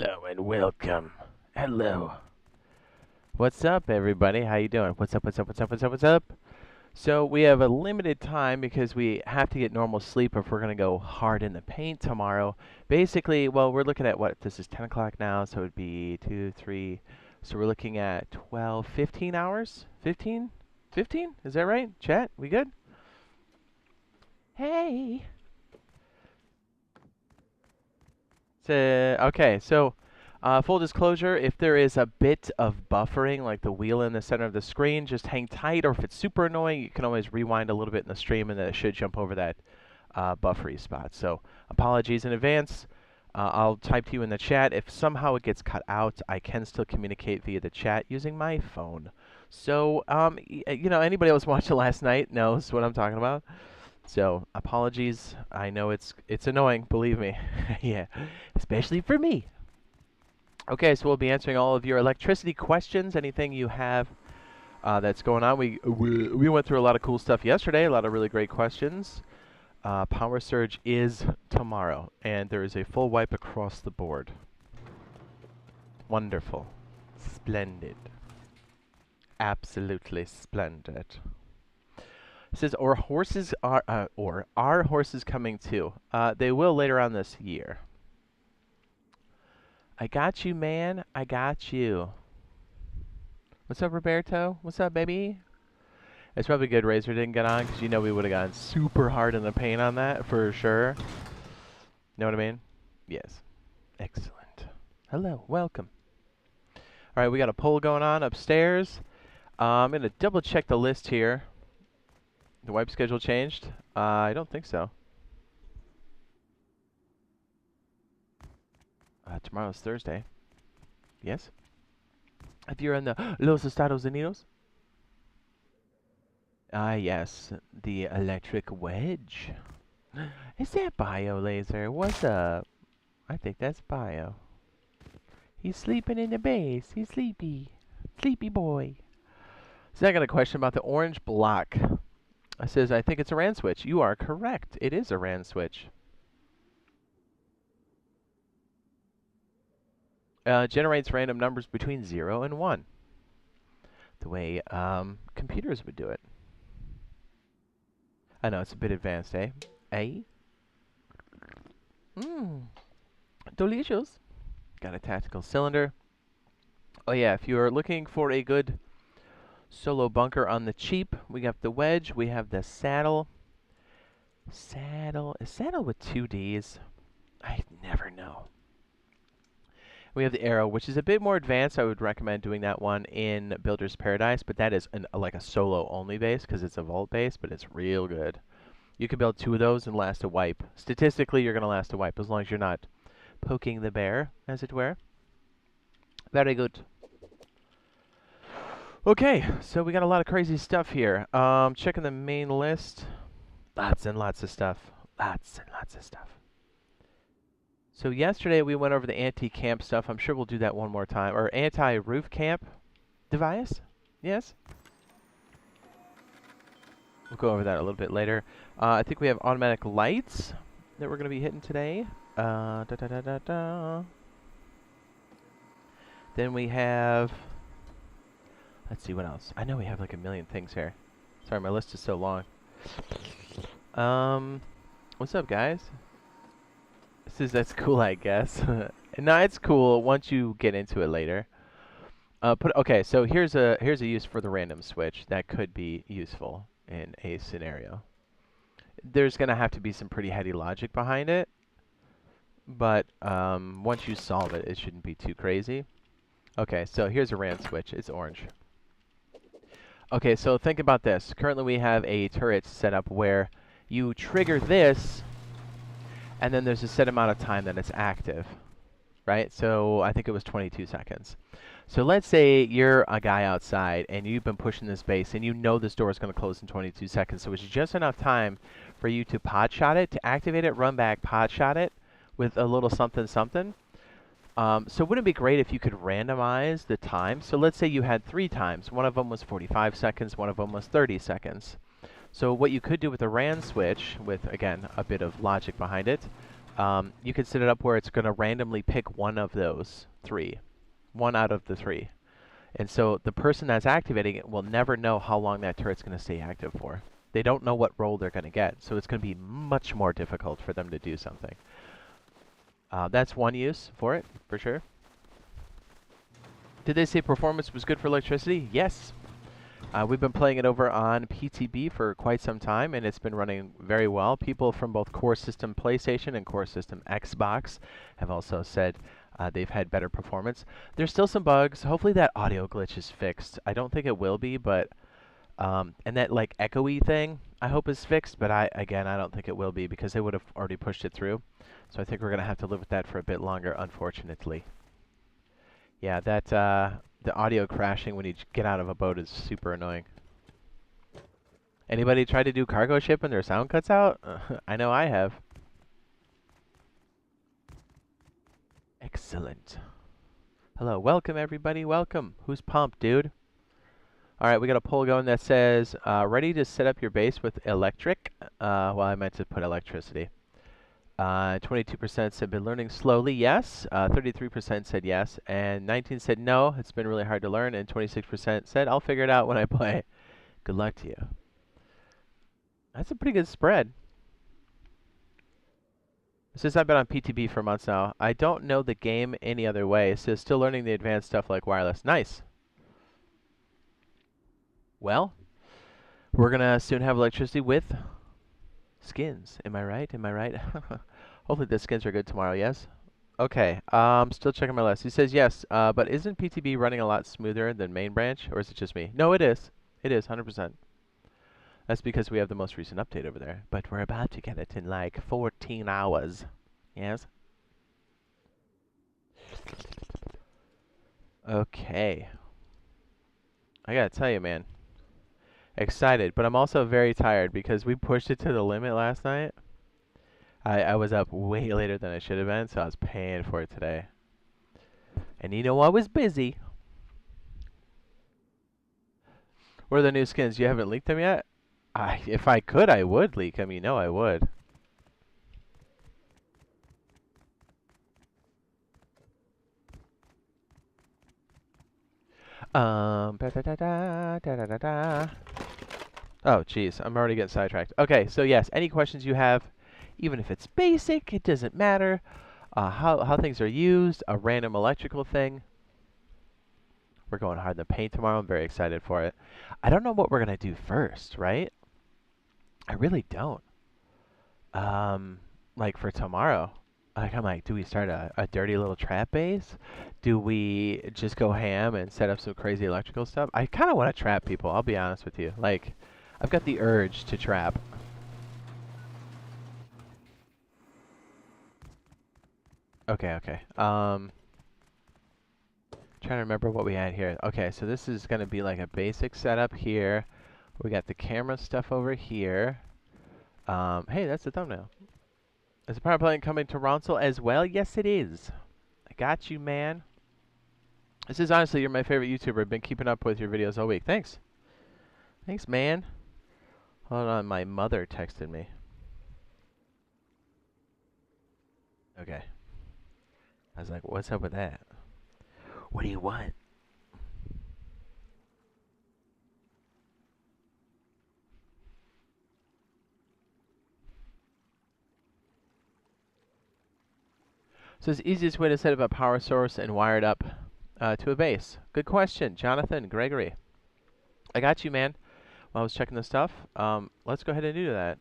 Hello and welcome. Hello. What's up, everybody? How you doing? What's up, what's up, what's up, what's up, what's up? So we have a limited time because we have to get normal sleep if we're going to go hard in the paint tomorrow. Basically, well, we're looking at what? This is 10 o'clock now, so it would be 2, 3. So we're looking at 12, 15 hours? 15? 15? Is that right? Chat, we good? Hey. Okay, so full disclosure, if there is a bit of buffering, like the wheel in the center of the screen, just hang tight, or if it's super annoying, you can always rewind a little bit in the stream, and then it should jump over that buffery spot. So apologies in advance. I'll type to you in the chat. If somehow it gets cut out, I can still communicate via the chat using my phone. So, anybody else watching last night knows what I'm talking about. So apologies. I know it's annoying, believe me. Yeah, especially for me. Okay, so we'll be answering all of your electricity questions. Anything you have that's going on. We went through a lot of cool stuff yesterday. A lot of really great questions. Power surge is tomorrow, and there is a full wipe across the board. Wonderful, splendid, absolutely splendid. It says, or are horses coming too? They will later on this year. I got you, man. I got you. What's up, Roberto? What's up, baby? It's probably good Razor didn't get on, because you know we would have gone super hard in the paint on that, for sure. Know what I mean? Yes. Excellent. Hello. Welcome. All right, we got a poll going on upstairs. I'm going to double check the list here. The wipe schedule changed? I don't think so. Tomorrow's Thursday. Yes? If you're in the Los Estados Unidos? Yes. The electric wedge. Is that BioLazer? What's up? I think that's Bio. He's sleeping in the base. He's sleepy. Sleepy boy. So I got a question about the orange block. It says, I think it's a RAN switch. You are correct. It is a RAN switch. Generates random numbers between 0 and 1. The way computers would do it. I know, it's a bit advanced, eh? Eh? Mmm. Delicious. Got a tactical cylinder. Oh yeah, if you're looking for a good solo bunker on the cheap, we got the wedge, we have the saddle. Saddle with 2 Ds? I never know. We have the arrow, which is a bit more advanced. I would recommend doing that one in Builder's Paradise, but that is like a solo-only base because it's a vault base, but it's real good. You can build 2 of those and last a wipe. Statistically, you're going to last a wipe as long as you're not poking the bear, as it were. Very good. Okay, so we got a lot of crazy stuff here. Checking the main list. Lots and lots of stuff. Lots and lots of stuff. So yesterday we went over the anti-camp stuff. I'm sure we'll do that one more time. Or anti-roof camp device. Yes? We'll go over that a little bit later. I think we have automatic lights that we're going to be hitting today. Then we have... Let's see what else. I know we have like a million things here. Sorry, my list is so long. What's up, guys? That's cool, I guess. No, it's cool once you get into it later. Okay, so here's a use for the random switch that could be useful in a scenario. There's gonna have to be some pretty heady logic behind it, but once you solve it, it shouldn't be too crazy. Okay, so here's a RAN switch. It's orange. Okay, so think about this. Currently, we have a turret set up where you trigger this, and then there's a set amount of time that it's active, right? So I think it was 22 seconds. So let's say you're a guy outside, and you've been pushing this base, and you know this door is going to close in 22 seconds. So it's just enough time for you to pod shot it, to activate it, run back, pod shot it with a little something something. So wouldn't it be great if you could randomize the time? So let's say you had 3 times. One of them was 45 seconds, one of them was 30 seconds. So what you could do with a RAN switch, with, again, a bit of logic behind it, you can set it up where it's going to randomly pick one of those three, one out of the three. And so the person that's activating it will never know how long that turret's going to stay active for. They don't know what role they're going to get, so it's going to be much more difficult for them to do something. That's one use for it, for sure. Did they say performance was good for electricity? Yes. We've been playing it over on PTB for quite some time, and it's been running very well. People from both Core System PlayStation and Core System Xbox have also said they've had better performance. There's still some bugs. Hopefully that audio glitch is fixed. I don't think it will be, but and that like echoey thing I hope is fixed, but I don't think it will be because they would have already pushed it through. So I think we're going to have to live with that for a bit longer, unfortunately. Yeah, that the audio crashing when you get out of a boat is super annoying. Anybody try to do cargo ship and their sound cuts out? I know I have. Excellent. Hello, welcome everybody, welcome. Who's pumped, dude? Alright, we got a poll going that says, ready to set up your base with electric? Well, I meant to put electricity. 22% said been learning slowly, yes. 33% said yes. And 19% said no, it's been really hard to learn. And 26% said, I'll figure it out when I play. Good luck to you. That's a pretty good spread. Since I've been on PTB for months now, I don't know the game any other way. So still learning the advanced stuff like wireless. Nice. Well, we're going to soon have electricity with skins. Am I right? Am I right? Hopefully the skins are good tomorrow, yes? Okay, still checking my list. He says yes, but isn't PTB running a lot smoother than main branch, or is it just me? No, it is. It is, 100%. That's because we have the most recent update over there. But we're about to get it in like 14 hours. Yes? Okay. I gotta tell you, man. Excited, but I'm also very tired because we pushed it to the limit last night. I was up way later than I should have been, so I was paying for it today. And you know I was busy. What are the new skins? You haven't leaked them yet? If I could, I would leak them. You know I would. Da da da da da da da. Oh, jeez, I'm already getting sidetracked. Okay, so yes, any questions you have, even if it's basic, it doesn't matter. How things are used, a random electrical thing. We're going hard in the paint tomorrow. I'm very excited for it. I don't know what we're going to do first, right? I really don't. Like for tomorrow. Like I'm like, do we start a dirty little trap base? Do we just go ham and set up some crazy electrical stuff? I kind of want to trap people, I'll be honest with you. Like, I've got the urge to trap. Okay, okay. Trying to remember what we had here. Okay, so this is going to be like a basic setup here. We got the camera stuff over here. Hey, that's the thumbnail. Is the power plant coming to Ronsel as well? Yes, it is. I got you, man. This is honestly, you're my favorite YouTuber. I've been keeping up with your videos all week. Thanks. Thanks, man. Hold on, my mother texted me. Okay. I was like, what's up with that? What do you want? So it's the easiest way to set up a power source and wire it up to a base. Good question, Jonathan Gregory. I got you, man. While I was checking the stuff, let's go ahead and do that.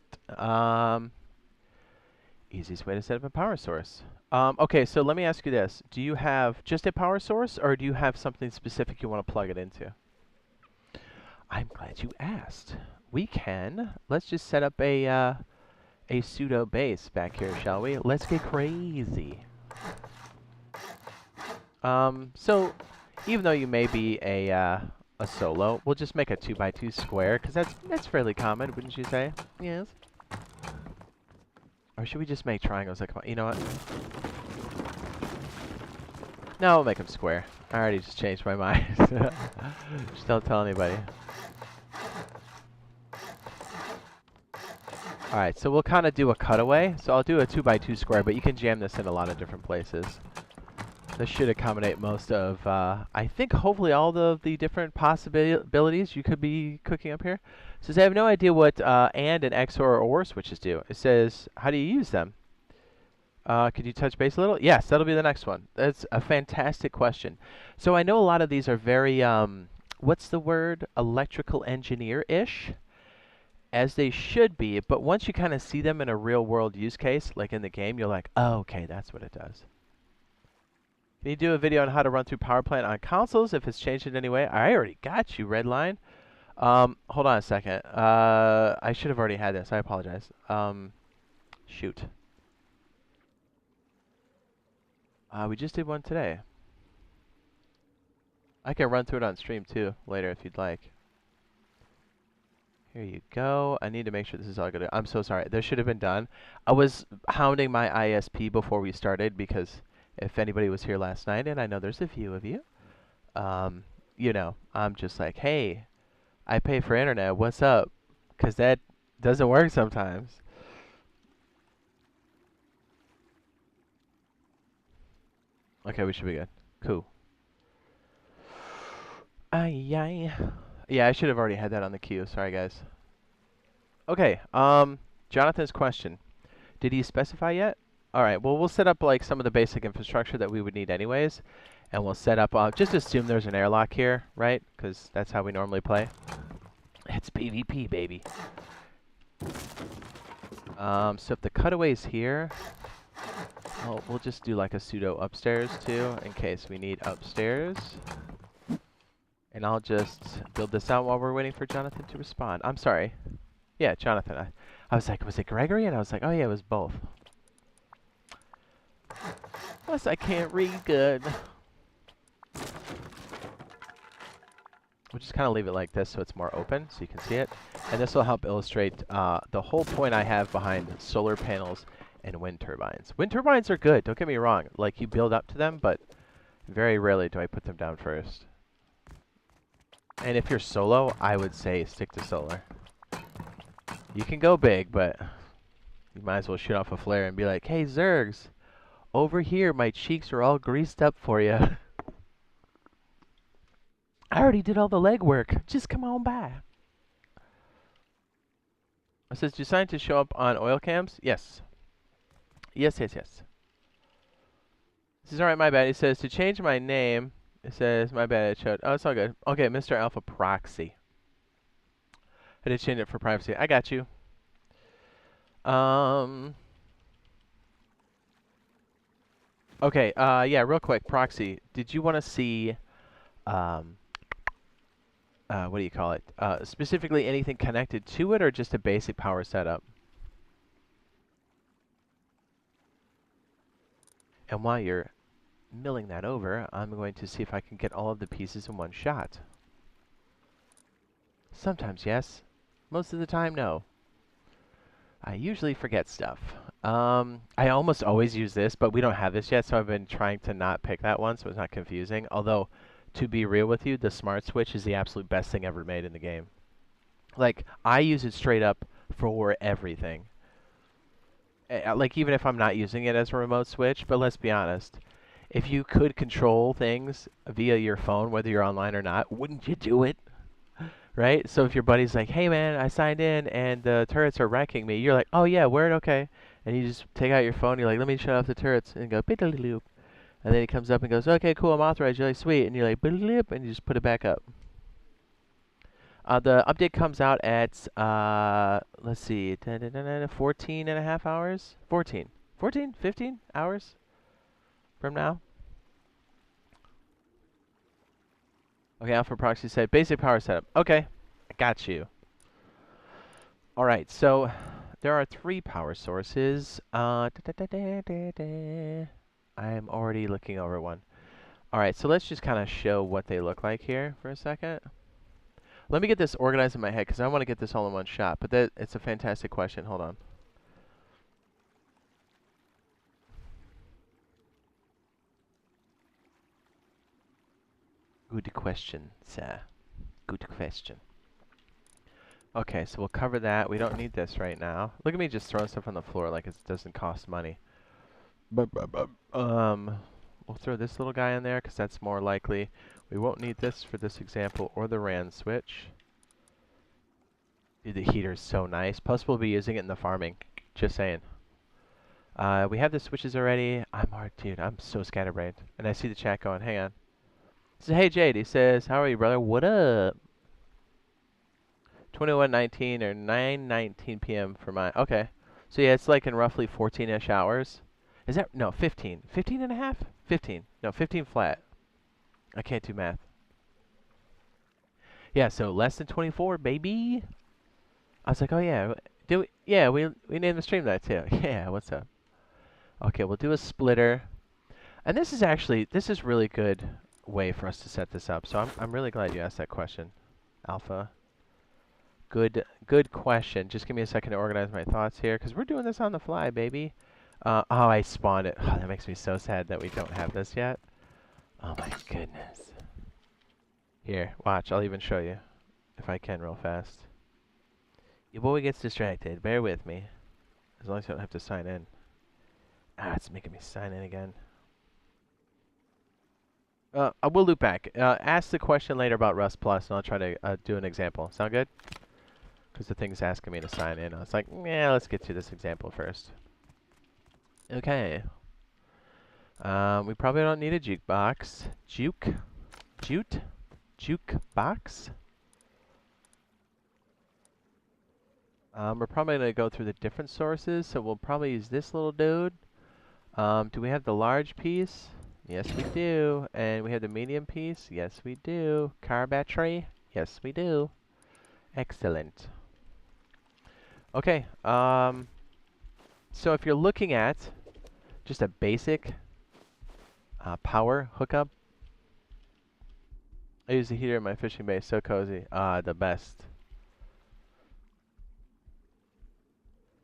Easiest way to set up a power source. Okay, so let me ask you this. Do you have just a power source, or do you have something specific you want to plug it into? I'm glad you asked. We can. Let's just set up a pseudo base back here, shall we? Let's get crazy. So even though you may be a solo, we'll just make a 2x2 square, because that's fairly common, wouldn't you say? Yes. Or should we just make triangles? Like, you know what? No, we'll make them square. I already just changed my mind. Just don't tell anybody. All right, so we'll kind of do a cutaway. So I'll do a 2x2 square, but you can jam this in a lot of different places. This should accommodate most of, I think, hopefully all the different possibilities you could be cooking up here. It says, I have no idea what AND and XOR or OR switches do. It says, how do you use them? Could you touch base a little? Yes, that'll be the next one. That's a fantastic question. So I know a lot of these are very, what's the word? Electrical engineer-ish, as they should be. But once you kind of see them in a real-world use case, like in the game, you're like, oh, okay, that's what it does. Can you do a video on how to run through Power Plant on consoles if it's changed in any way? I already got you, Redline. Hold on a second. I should have already had this. I apologize. Shoot. We just did one today. I can run through it on stream too later if you'd like. Here you go. I need to make sure this is all good. I'm so sorry. This should have been done. I was hounding my ISP before we started because if anybody was here last night, and I know there's a few of you, you know, I'm just like, hey, I pay for internet. What's up? Because that doesn't work sometimes. Okay, we should be good. Cool. Ay, ay. Yeah, I should have already had that on the queue. Sorry, guys. Okay, Jonathan's question. Did he specify yet? All right, well, we'll set up like some of the basic infrastructure that we would need anyways. And we'll set up, just assume there's an airlock here, right? Because that's how we normally play. It's PvP, baby. So if the cutaway's here, well, we'll just do like a pseudo upstairs too, in case we need upstairs. And I'll just build this out while we're waiting for Jonathan to respond. I'm sorry. Yeah, Jonathan. I was like, was it Gregory? And I was like, oh yeah, it was both. Plus, I can't read good. We'll just kind of leave it like this so it's more open, so you can see it. And this will help illustrate the whole point I have behind solar panels and wind turbines. Wind turbines are good, don't get me wrong. Like, you build up to them, but very rarely do I put them down first. And if you're solo, I would say stick to solar. You can go big, but you might as well shoot off a flare and be like, hey, Zergs, over here, my cheeks are all greased up for you. I already did all the legwork. Just come on by. It says, do scientists show up on oil cams? Yes. Yes, yes, yes. This is alright, my bad. It says, to change my name, it says, my bad, it showed. Oh, it's all good. Okay, Mr. Alpha Proxy. I did change it for privacy. I got you. Okay, yeah, real quick, Proxy. Did you want to see, what do you call it? Specifically anything connected to it or just a basic power setup? And while you're milling that over, I'm going to see if I can get all of the pieces in one shot. Sometimes yes, most of the time no. I usually forget stuff. I almost always use this, but we don't have this yet, so I've been trying to not pick that one so it's not confusing. Although, to be real with you, the smart switch is the absolute best thing ever made in the game. Like, I use it straight up for everything. Like, even if I'm not using it as a remote switch, but let's be honest. If you could control things via your phone, whether you're online or not, wouldn't you do it? Right? So if your buddy's like, hey man, I signed in and the turrets are wrecking me, you're like, oh yeah, word, okay. And you just take out your phone, you're like, let me shut off the turrets, and go, loop. And then he comes up and goes, okay, cool, I'm authorized. You're like, sweet. And you're like, loop, and you just put it back up. The update comes out at, let's see, 14 and a half hours? 14, 15 hours from now. Okay, Alpha Proxy said, basic power setup. Okay, I got you. All right, so there are 3 power sources. I'm already looking over one. All right, so let's just kind of show what they look like here for a second. Let me get this organized in my head because I want to get this all in one shot. But it's a fantastic question. Hold on. Good question, sir. Good question. Okay, so we'll cover that. We don't need this right now. Look at me just throwing stuff on the floor like it doesn't cost money. We'll throw this little guy in there because that's more likely. We won't need this for this example or the RAN switch. Dude, the heater is so nice. Plus, we'll be using it in the farming. Just saying. We have the switches already. Dude, I'm so scatterbrained. And I see the chat going, hang on. He says, hey, Jade. He says, how are you, brother? What up? 21:19 or 9:19 p.m. for mine. Okay. So, yeah, it's like in roughly 14-ish hours. Is that? No, 15. 15 and a half? 15. No, 15 flat. I can't do math. Yeah, so less than 24, baby. I was like, oh, yeah. We named the stream that, too. Yeah, what's up? Okay, we'll do a splitter. And this is really good way for us to set this up. So I'm really glad you asked that question, Alpha. Good question. Just give me a second to organize my thoughts here, because we're doing this on the fly, baby. Oh, I spawned it. Oh, that makes me so sad that we don't have this yet. Oh my goodness. Here, watch. I'll even show you, if I can, real fast. Your boy gets distracted. Bear with me. As long as I don't have to sign in. Ah, it's making me sign in again. I will loop back. Ask the question later about Rust Plus, and I'll try to do an example. Sound good? Because the thing's asking me to sign in. I was like, yeah, let's get to this example first. Okay. We probably don't need a jukebox. Jukebox. We're probably going to go through the different sources, so we'll probably use this little dude. Do we have the large piece? Yes, we do. And we have the medium piece? Yes, we do. Car battery? Yes, we do. Excellent. Okay, so if you're looking at just a basic power hookup, I use the heater in my fishing base, so cozy. The best.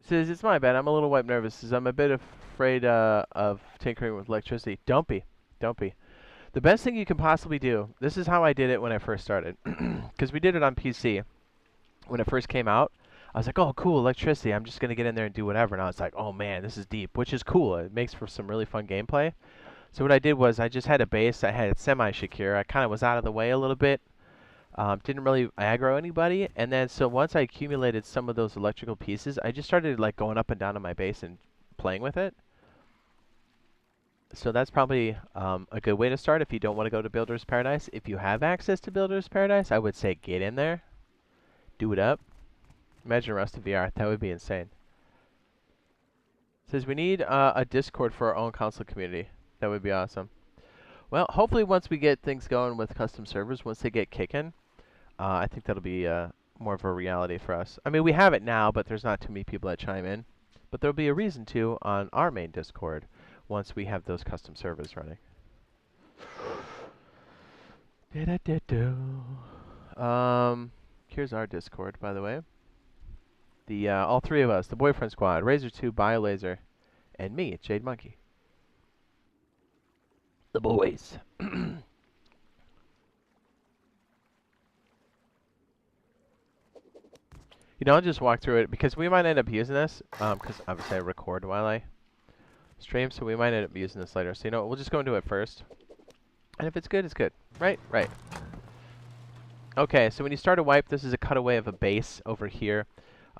Says, it's my bad, I'm a little wipe nervous. Says, I'm a bit afraid of tinkering with electricity. Don't be. Don't be. The best thing you can possibly do, this is how I did it when I first started. Because we did it on PC. When it first came out, I was like, oh, cool, electricity. I'm just going to get in there and do whatever. And I was like, oh, man, this is deep, which is cool. It makes for some really fun gameplay. So what I did was I just had a base. I had it semi-secure. I kind of was out of the way a little bit. Didn't really aggro anybody. And then so once I accumulated some of those electrical pieces, I just started like going up and down on my base and playing with it. So that's probably a good way to start if you don't want to go to Builder's Paradise. If you have access to Builder's Paradise, I would say get in there. Do it up. Imagine Rust in VR. That would be insane. It says we need a Discord for our own console community. That would be awesome. Well, hopefully once we get things going with custom servers, once they get kicking, I think that'll be more of a reality for us. I mean, we have it now, but there's not too many people that chime in. But there'll be a reason to on our main Discord once we have those custom servers running. Here's our Discord, by the way. The all three of us, the Boyfriend Squad, Razor2, BioLazer, and me, Jade Monkey. The boys. You know, I'll just walk through it because we might end up using this. Because obviously I record while I stream, so we might end up using this later. So, you know, we'll just go into it first. And if it's good, it's good. Right? Right. Okay, so when you start a wipe, this is a cutaway of a base over here.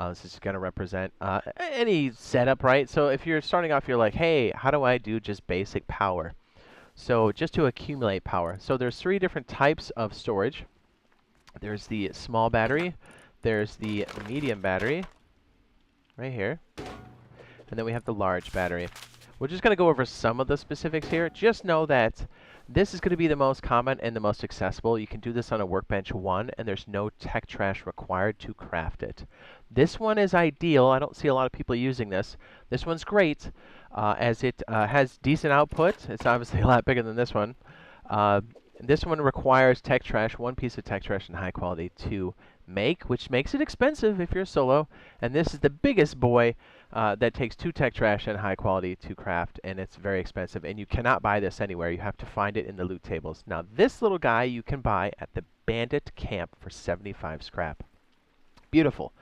This is going to represent any setup, right? So if you're starting off, you're like, hey, how do I do just basic power? So just to accumulate power. So there's 3 different types of storage. There's the small battery. There's the medium battery right here. And then we have the large battery. We're just going to go over some of the specifics here. Just know that this is going to be the most common and the most accessible. You can do this on a Workbench 1, and there's no tech trash required to craft it. This one is ideal. I don't see a lot of people using this. This one's great as it has decent output. It's obviously a lot bigger than this one. This one requires tech trash, 1 piece of tech trash in high quality to make, which makes it expensive if you're solo. And this is the biggest boy that takes 2 tech trash and high quality to craft, and it's very expensive. And you cannot buy this anywhere. You have to find it in the loot tables. Now, this little guy you can buy at the Bandit Camp for 75 scrap. Beautiful.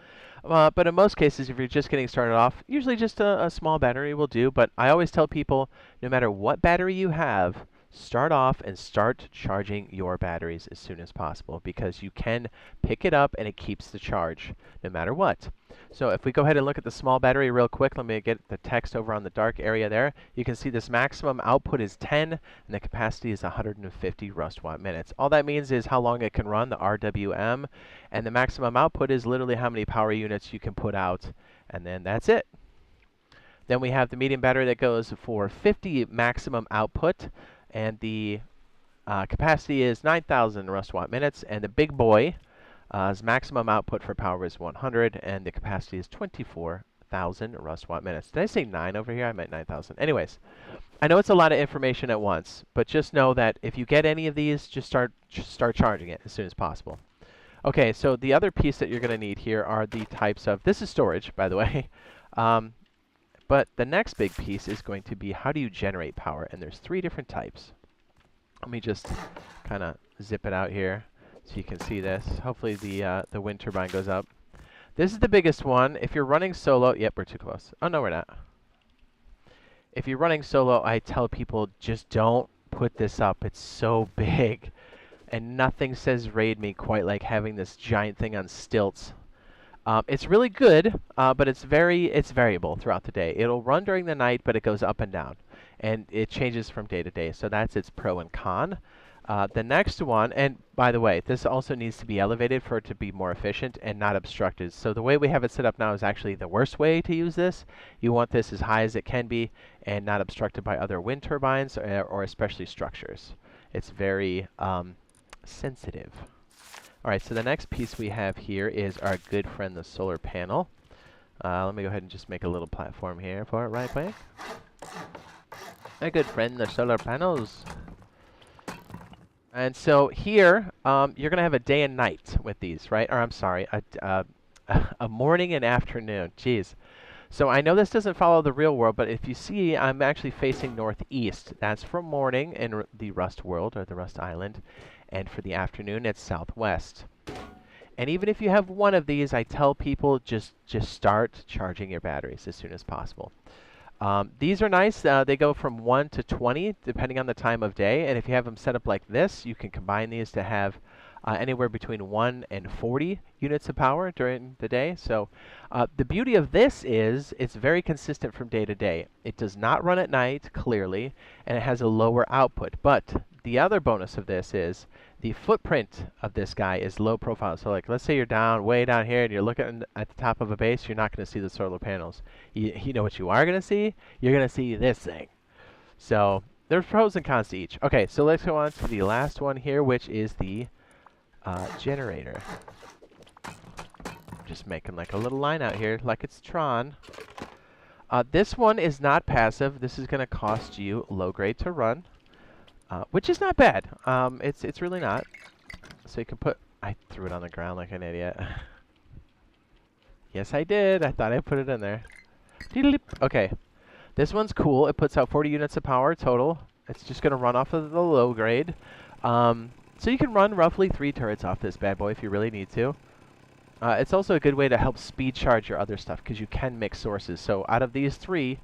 But in most cases, if you're just getting started off, usually just a small battery will do. But I always tell people, no matter what battery you have, start off and start charging your batteries as soon as possible, because you can pick it up and it keeps the charge no matter what. So if we go ahead and look at the small battery real quick, let me get the text over on the dark area there. You can see this maximum output is 10 and the capacity is 150 rust watt minutes. All that means is how long it can run, the RWM, and the maximum output is literally how many power units you can put out, and then that's it. Then we have the medium battery that goes for 50 maximum output, and the capacity is 9,000 rust watt minutes, and the big boy his maximum output for power is 100, and the capacity is 24,000 rust watt minutes. Did I say 9 over here? I meant 9,000. Anyways, I know it's a lot of information at once, but just know that if you get any of these, just start charging it as soon as possible. Okay, so the other piece that you're going to need here are the types of, this is storage, by the way, but the next big piece is going to be how do you generate power, and there's 3 different types. Let me just kind of zip it out here so you can see this. Hopefully the wind turbine goes up. This is the biggest one. If you're running solo, yep, we're too close. Oh, no, we're not. If you're running solo, I tell people just don't put this up. It's so big. And nothing says raid me quite like having this giant thing on stilts. It's really good, but it's variable throughout the day. It'll run during the night, but it goes up and down. And it changes from day to day. So that's its pro and con. The next one, and by the way, this also needs to be elevated for it to be more efficient and not obstructed. So the way we have it set up now is actually the worst way to use this. You want this as high as it can be and not obstructed by other wind turbines or especially structures. It's very sensitive. All right, so the next piece we have here is our good friend, the solar panel. Let me go ahead and just make a little platform here for it right away. My good friend, the solar panels. And so here, you're going to have a day and night with these, right? Or I'm sorry, a morning and afternoon. Jeez. So I know this doesn't follow the real world, but if you see, I'm actually facing northeast. That's for morning in the Rust world, or the Rust Island. And for the afternoon, it's southwest. And even if you have one of these, I tell people just start charging your batteries as soon as possible. These are nice. They go from 1 to 20, depending on the time of day. And if you have them set up like this, you can combine these to have anywhere between 1 and 40 units of power during the day. So the beauty of this is it's very consistent from day to day. It does not run at night, clearly, and it has a lower output. But the other bonus of this is the footprint of this guy is low profile. So like, let's say you're down, way down here, and you're looking at the top of a base, you're not going to see the solar panels. You know what you are going to see? You're going to see this thing. So there's pros and cons to each. Okay, so let's go on to the last one here, which is the generator. Just making like a little line out here, like it's Tron. This one is not passive. This is going to cost you low grade to run. Which is not bad. It's really not. So you can put... I threw it on the ground like an idiot. Yes, I did. I thought I put it in there. Okay. This one's cool. It puts out 40 units of power total. It's just going to run off of the low grade. So you can run roughly 3 turrets off this bad boy if you really need to. It's also a good way to help speed charge your other stuff because you can mix sources. So out of these 3...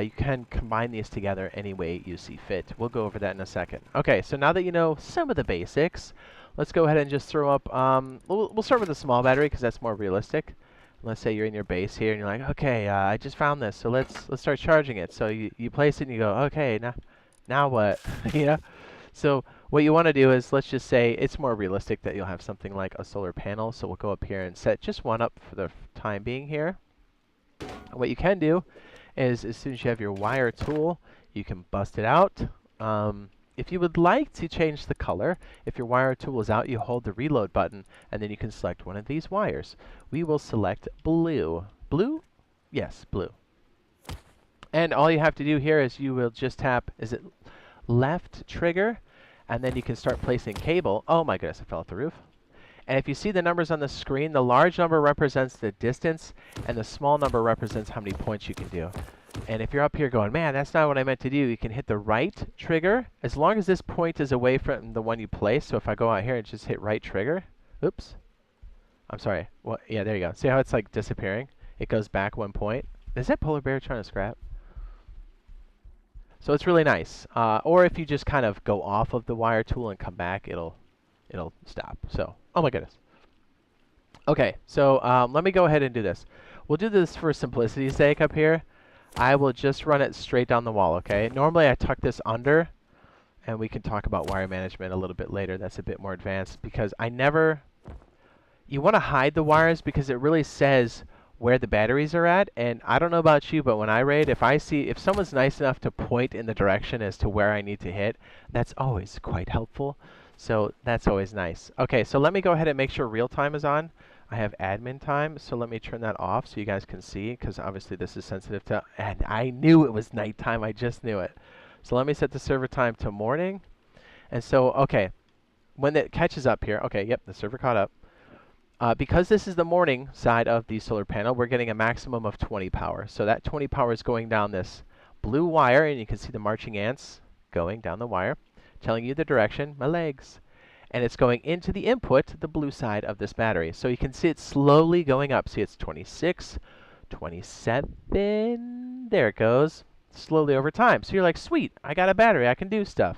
you can combine these together any way you see fit. We'll go over that in a second. Okay, so now that you know some of the basics, let's go ahead and just throw up... we'll start with the small battery because that's more realistic. Let's say you're in your base here and you're like, okay, I just found this, so let's start charging it. So you place it and you go, okay, now what? You know? So what you want to do is, let's just say it's more realistic that you'll have something like a solar panel. So we'll go up here and set just one up for the time being here. What you can do is as soon as you have your wire tool, you can bust it out. If you would like to change the color, if your wire tool is out, you hold the reload button, and then you can select one of these wires. We will select blue. Blue? Yes, blue. And all you have to do here is you will just tap, is it left trigger? And then you can start placing cable. Oh my goodness, I fell off the roof. And if you see the numbers on the screen, the large number represents the distance, and the small number represents how many points you can do. And if you're up here going, man, that's not what I meant to do, you can hit the right trigger, as long as this point is away from the one you placed. So if I go out here and just hit right trigger, oops, I'm sorry. What? Yeah, there you go. See how it's like disappearing? It goes back 1 point. Is that polar bear trying to scrap? So it's really nice. Or if you just kind of go off of the wire tool and come back, it'll stop. So, oh my goodness. Okay, so let me go ahead and do this. We'll do this for simplicity's sake up here. I will just run it straight down the wall, okay? Normally I tuck this under, and we can talk about wire management a little bit later. That's a bit more advanced because you want to hide the wires because it really says where the batteries are at. And I don't know about you, but when I raid, if someone's nice enough to point in the direction as to where I need to hit, that's always quite helpful. So that's always nice. Okay, so let me go ahead and make sure real time is on. I have admin time, so let me turn that off so you guys can see, because obviously this is sensitive to, and I knew it was nighttime, I just knew it. So let me set the server time to morning. And so, okay, when it catches up here, okay, yep, the server caught up. Because this is the morning side of the solar panel, we're getting a maximum of 20 power. So that 20 power is going down this blue wire, and you can see the marching ants going down the wire, telling you the direction, my legs. And it's going into the input, the blue side of this battery. So you can see it slowly going up. See, it's 26, 27, there it goes, slowly over time. So you're like, sweet, I got a battery, I can do stuff.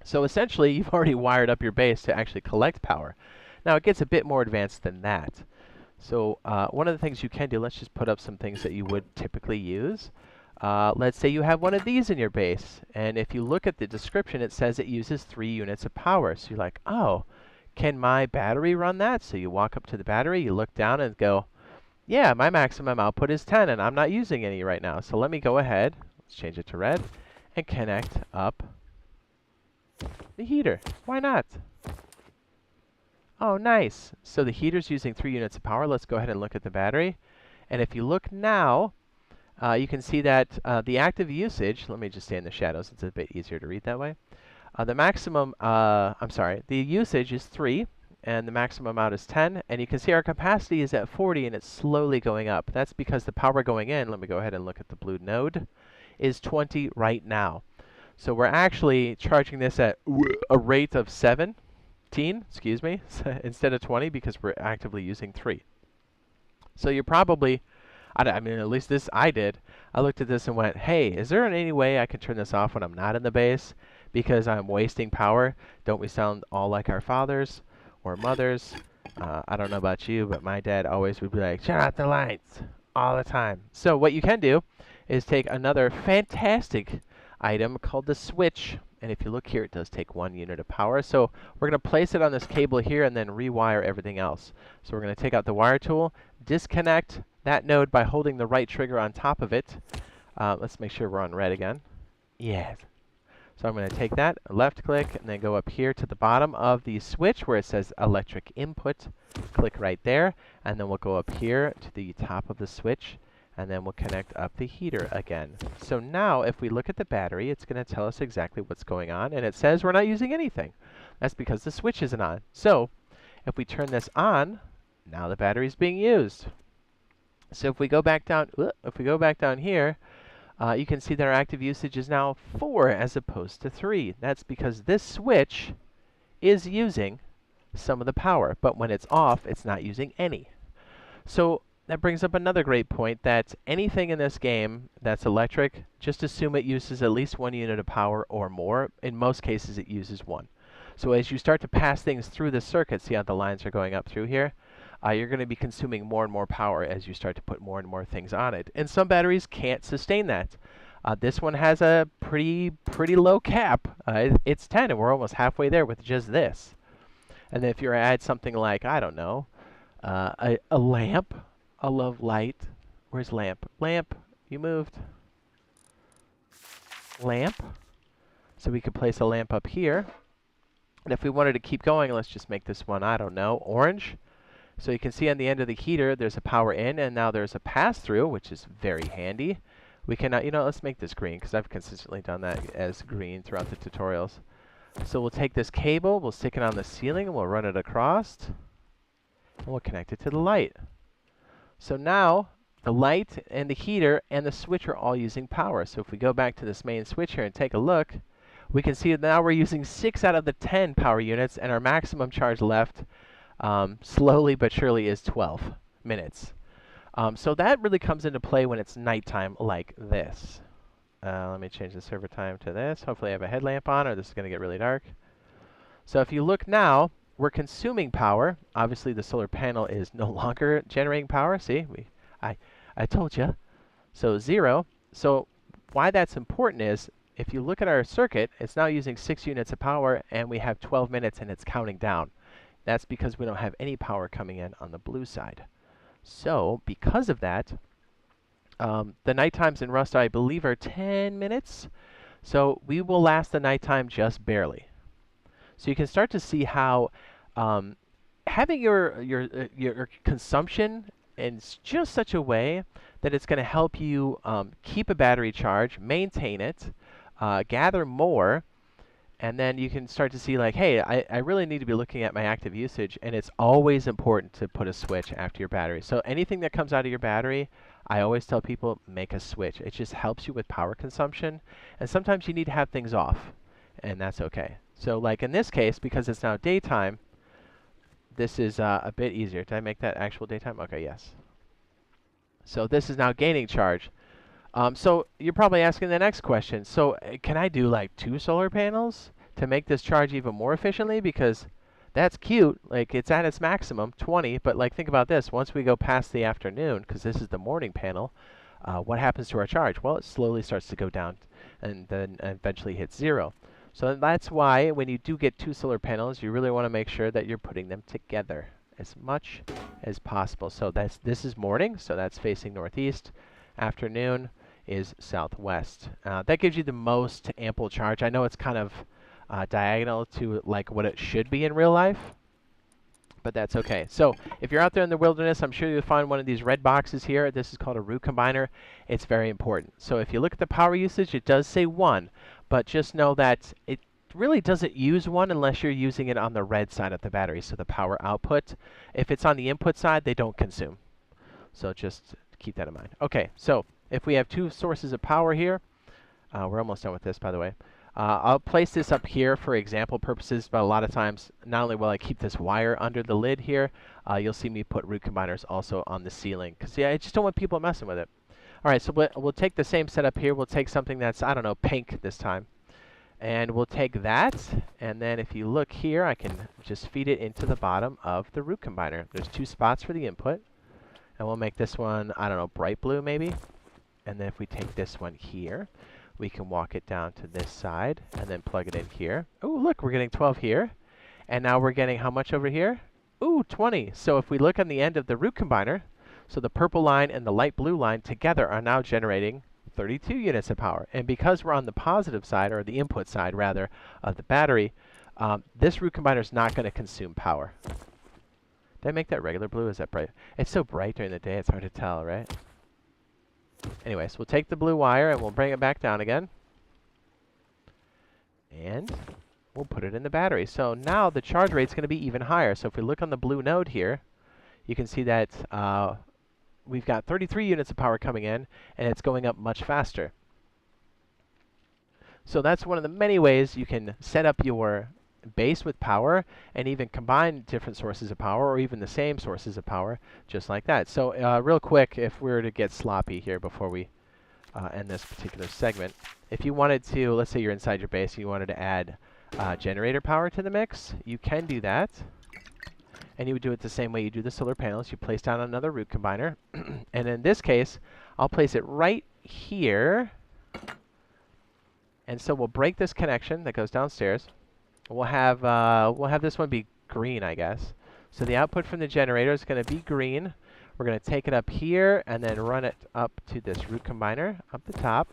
So essentially, you've already wired up your base to actually collect power. Now, it gets a bit more advanced than that. So one of the things you can do, let's just put up some things that you would typically use. Let's say you have one of these in your base, and if you look at the description, it says it uses 3 units of power. So you're like, oh, can my battery run that? So you walk up to the battery, you look down and go, yeah, my maximum output is 10, and I'm not using any right now. So let me go ahead, let's change it to red, and connect up the heater. Why not? Oh, nice. So the heater's using 3 units of power. Let's go ahead and look at the battery. And if you look now, you can see that the active usage, let me just stay in the shadows, it's a bit easier to read that way. The usage is 3, and the maximum out is 10, and you can see our capacity is at 40, and it's slowly going up. That's because the power going in, let me go ahead and look at the blue node, is 20 right now. So we're actually charging this at a rate of 17, excuse me, instead of 20, because we're actively using 3. So you're probably, I mean, at least this I did. I looked at this and went, hey, is there any way I can turn this off when I'm not in the base? Because I'm wasting power. Don't we sound all like our fathers or mothers? I don't know about you, but my dad always would be like, shut out the lights all the time. So what you can do is take another fantastic item called the switch. And if you look here, it does take 1 unit of power. So we're going to place it on this cable here and then rewire everything else. So we're going to take out the wire tool, disconnect that node by holding the right trigger on top of it. Let's make sure we're on red again. Yes. So I'm going to take that, left click, and then go up here to the bottom of the switch where it says electric input. Click right there, and then we'll go up here to the top of the switch, and then we'll connect up the heater again. So now if we look at the battery, it's going to tell us exactly what's going on, and it says we're not using anything. That's because the switch isn't on. So if we turn this on, now the battery's being used. So if we go back down, here, you can see that our active usage is now 4 as opposed to 3. That's because this switch is using some of the power, but when it's off, it's not using any. So that brings up another great point, that anything in this game that's electric, just assume it uses at least 1 unit of power or more. In most cases, it uses 1. So as you start to pass things through the circuit, see how the lines are going up through here? You're going to be consuming more and more power as you start to put more and more things on it. And some batteries can't sustain that. This one has a pretty low cap. It's 10, and we're almost halfway there with just this. And then if you add something like, I don't know, a lamp. I love light. Where's lamp? Lamp, you moved. Lamp. So we could place a lamp up here. And if we wanted to keep going, let's just make this one, I don't know, orange. So you can see on the end of the heater, there's a power in, and now there's a pass-through, which is very handy. We can, let's make this green, because I've consistently done that as green throughout the tutorials. So we'll take this cable, we'll stick it on the ceiling, and we'll run it across, and we'll connect it to the light. So now, the light and the heater and the switch are all using power. So if we go back to this main switch here and take a look, we can see that now we're using 6 out of the 10 power units, and our maximum charge left slowly but surely is 12 minutes. So that really comes into play when it's nighttime like this. Let me change the server time to this. Hopefully I have a headlamp on, or this is going to get really dark. So if you look now, we're consuming power. Obviously, the solar panel is no longer generating power. See, I told you. So 0. So why that's important is, if you look at our circuit, it's now using 6 units of power, and we have 12 minutes, and it's counting down. That's because we don't have any power coming in on the blue side. So because of that, the night times in Rust, I believe, are 10 minutes. So we will last the nighttime just barely. So you can start to see how having your consumption in just such a way that it's going to help you keep a battery charge, maintain it, gather more, and then you can start to see like, hey, I really need to be looking at my active usage, and it's always important to put a switch after your battery. So anything that comes out of your battery, I always tell people, make a switch. It just helps you with power consumption, and sometimes you need to have things off, and that's okay. So like in this case, because it's now daytime, this is a bit easier. Did I make that actual daytime? Okay, yes. So this is now gaining charge. So you're probably asking the next question. So can I do like 2 solar panels to make this charge even more efficiently? Because that's cute. Like it's at its maximum, 20. But like think about this. Once we go past the afternoon, because this is the morning panel, what happens to our charge? Well, it slowly starts to go down and then eventually hits 0. So that's why when you do get 2 solar panels, you really want to make sure that you're putting them together as much as possible. So this is morning, so that's facing northeast. Afternoon is southwest. That gives you the most ample charge. I know it's kind of diagonal to like what it should be in real life, but that's okay. So if you're out there in the wilderness, I'm sure you'll find one of these red boxes here. This is called a root combiner. It's very important. So if you look at the power usage, it does say 1, but just know that it really doesn't use 1 unless you're using it on the red side of the battery, so the power output. If it's on the input side, they don't consume. So just keep that in mind. Okay, so if we have 2 sources of power here, we're almost done with this, by the way. I'll place this up here for example purposes, but a lot of times, not only will I keep this wire under the lid here, you'll see me put root combiners also on the ceiling, because yeah, I just don't want people messing with it. All right, so we'll take the same setup here. We'll take something that's, I don't know, pink this time. And we'll take that, and then if you look here, I can just feed it into the bottom of the root combiner. There's 2 spots for the input. And we'll make this one, I don't know, bright blue maybe. And then if we take this one here, we can walk it down to this side and then plug it in here. Oh, look, we're getting 12 here. And now we're getting how much over here? Ooh, 20. So if we look on the end of the root combiner, so the purple line and the light blue line together are now generating 32 units of power. And because we're on the positive side, or the input side rather, of the battery, this root combiner is not going to consume power. Did I make that regular blue? Is that bright? It's so bright during the day, it's hard to tell, right? Anyways, we'll take the blue wire and we'll bring it back down again. And we'll put it in the battery. So now the charge rate is going to be even higher. So if we look on the blue node here, you can see that we've got 33 units of power coming in, and it's going up much faster. So that's one of the many ways you can set up your base with power and even combine different sources of power, or even the same sources of power, just like that. So real quick, if we were to get sloppy here before we end this particular segment, if you wanted to, let's say you're inside your base and you wanted to add generator power to the mix, you can do that. And you would do it the same way you do the solar panels. You place down another root combiner. And in this case, I'll place it right here. And so we'll break this connection that goes downstairs. We'll have this one be green, I guess. So the output from the generator is going to be green. We're going to take it up here and then run it up to this root combiner up the top.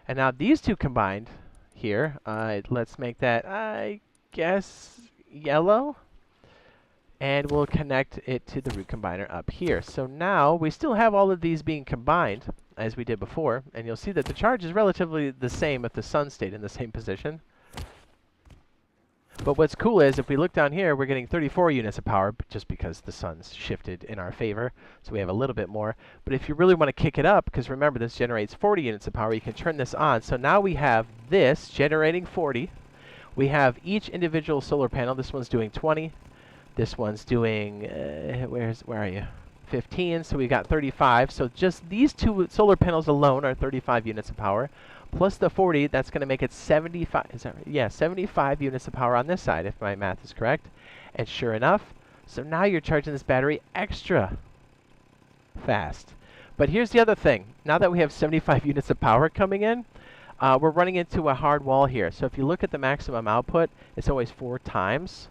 And now these two combined here, let's make that, I guess, yellow. And we'll connect it to the root combiner up here. So now we still have all of these being combined as we did before. And you'll see that the charge is relatively the same if the sun stayed in the same position. But what's cool is if we look down here, we're getting 34 units of power just because the sun's shifted in our favor. So we have a little bit more. But if you really want to kick it up, because remember this generates 40 units of power, you can turn this on. So now we have this generating 40. We have each individual solar panel. This one's doing 20. This one's doing, where are you? 15, so we got 35. So just these two solar panels alone are 35 units of power. Plus the 40, that's going to make it 75. Is that right? Yeah, 75 units of power on this side, if my math is correct. And sure enough, so now you're charging this battery extra fast. But here's the other thing. Now that we have 75 units of power coming in, we're running into a hard wall here. So if you look at the maximum output, it's always 4 times.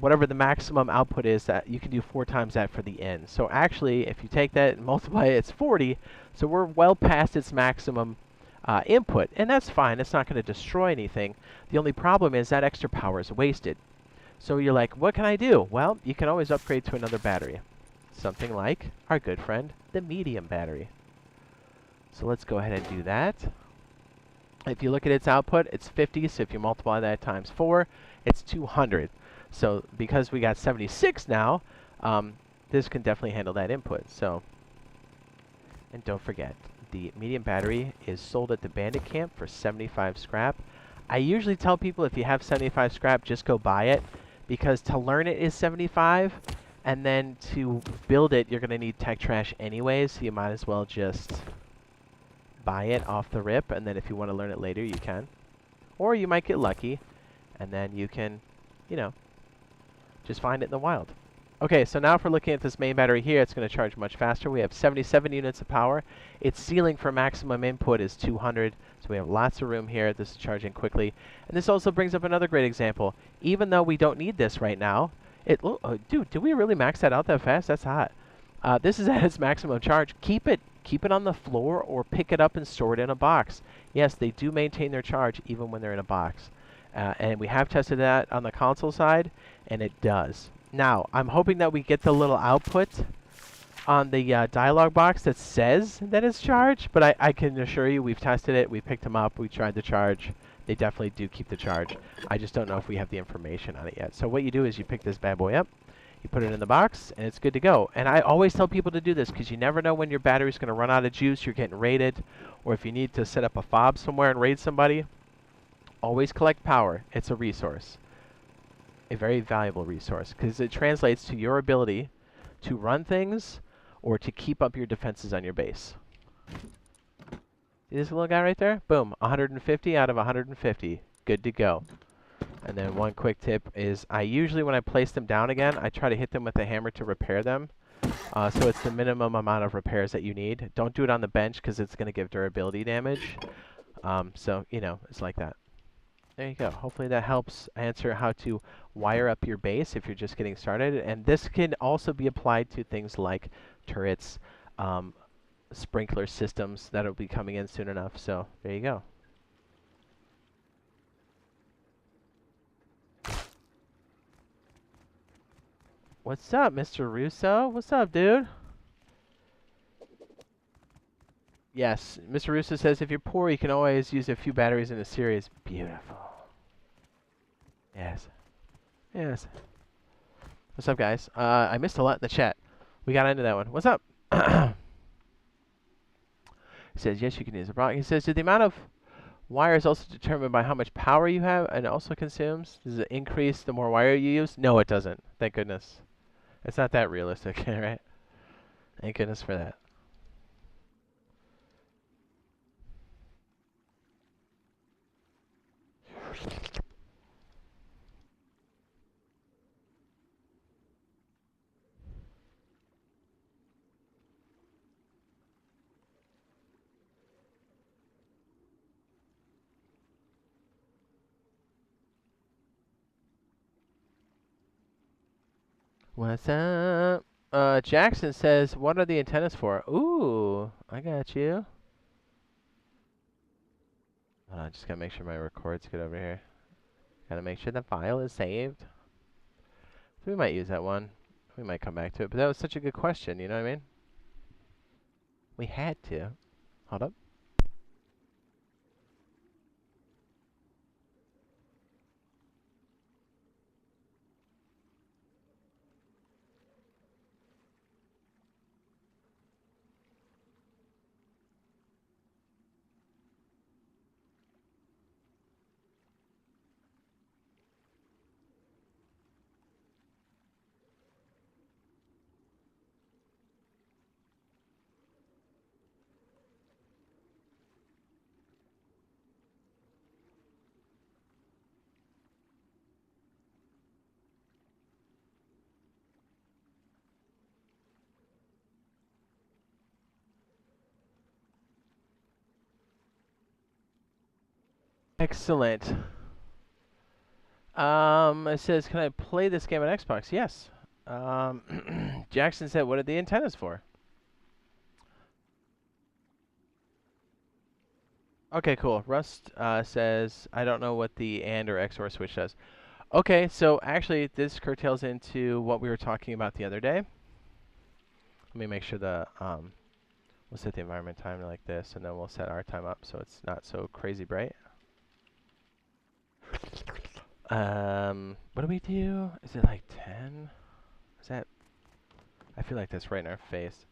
Whatever the maximum output is, that you can do 4 times that for the in. So actually, if you take that and multiply it, it's 40. So we're well past its maximum input, and that's fine. It's not going to destroy anything. The only problem is that extra power is wasted. So you're like, what can I do? Well, you can always upgrade to another battery. Something like our good friend, the medium battery. So let's go ahead and do that. If you look at its output, it's 50. So if you multiply that times 4, it's 200. So because we got 76 now, this can definitely handle that input. So, and don't forget, the medium battery is sold at the Bandit Camp for 75 scrap. I usually tell people if you have 75 scrap, just go buy it, because to learn it is 75, and then to build it, you're going to need tech trash anyways, so you might as well just buy it off the rip, and then if you want to learn it later, you can. Or you might get lucky, and then you can, you know, just find it in the wild. Okay, so now if we're looking at this main battery here, it's going to charge much faster. We have 77 units of power. Its ceiling for maximum input is 200, so we have lots of room here. This is charging quickly. And this also brings up another great example. Even though we don't need this right now, dude, did we really max that out that fast? That's hot. This is at its maximum charge. Keep it on the floor or pick it up and store it in a box. Yes, they do maintain their charge even when they're in a box. And we have tested that on the console side, and it does. Now, I'm hoping that we get the little output on the dialog box that says that it's charged, but I can assure you we've tested it, we picked them up, we tried to charge. They definitely do keep the charge. I just don't know if we have the information on it yet. So what you do is you pick this bad boy up, you put it in the box, and it's good to go. And I always tell people to do this because you never know when your battery's going to run out of juice, you're getting raided, or if you need to set up a fob somewhere and raid somebody. Always collect power. It's a resource. A very valuable resource because it translates to your ability to run things or to keep up your defenses on your base. See this little guy right there? Boom, 150 out of 150. Good to go. And then one quick tip is I usually, when I place them down again, I try to hit them with a hammer to repair them. So it's the minimum amount of repairs that you need. Don't do it on the bench because it's going to give durability damage. So, you know, it's like that. There you go. Hopefully that helps answer how to wire up your base if you're just getting started. And this can also be applied to things like turrets, sprinkler systems that will be coming in soon enough. So there you go. What's up, Mr. Russo? What's up, dude? Yes, Mr. Russo says if you're poor, you can always use a few batteries in a series. Beautiful. Yes. Yes. What's up, guys? I missed a lot in the chat. We got into that one. What's up? He says, yes, you can use a block. He says, did the amount of wire is also determined by how much power you have and also consumes? Does it increase the more wire you use? No, it doesn't. Thank goodness. It's not that realistic, right? Thank goodness for that. What's up? Jackson says, what are the antennas for? Ooh, I got you. Hold on, just gotta make sure my record's good over here. Gotta make sure the file is saved. So we might use that one. We might come back to it, but that was such a good question, you know what I mean? We had to. Hold up. Excellent. It says, can I play this game on Xbox? Yes. Jackson said, what are the antennas for? Okay, cool. Rust says, I don't know what the AND or XOR switch does. Okay, so actually this curtails into what we were talking about the other day. Let me make sure we'll set the environment timer like this, and then we'll set our time up so it's not so crazy bright. What do we do? Is it like 10? Is that? I feel like that's right in our face.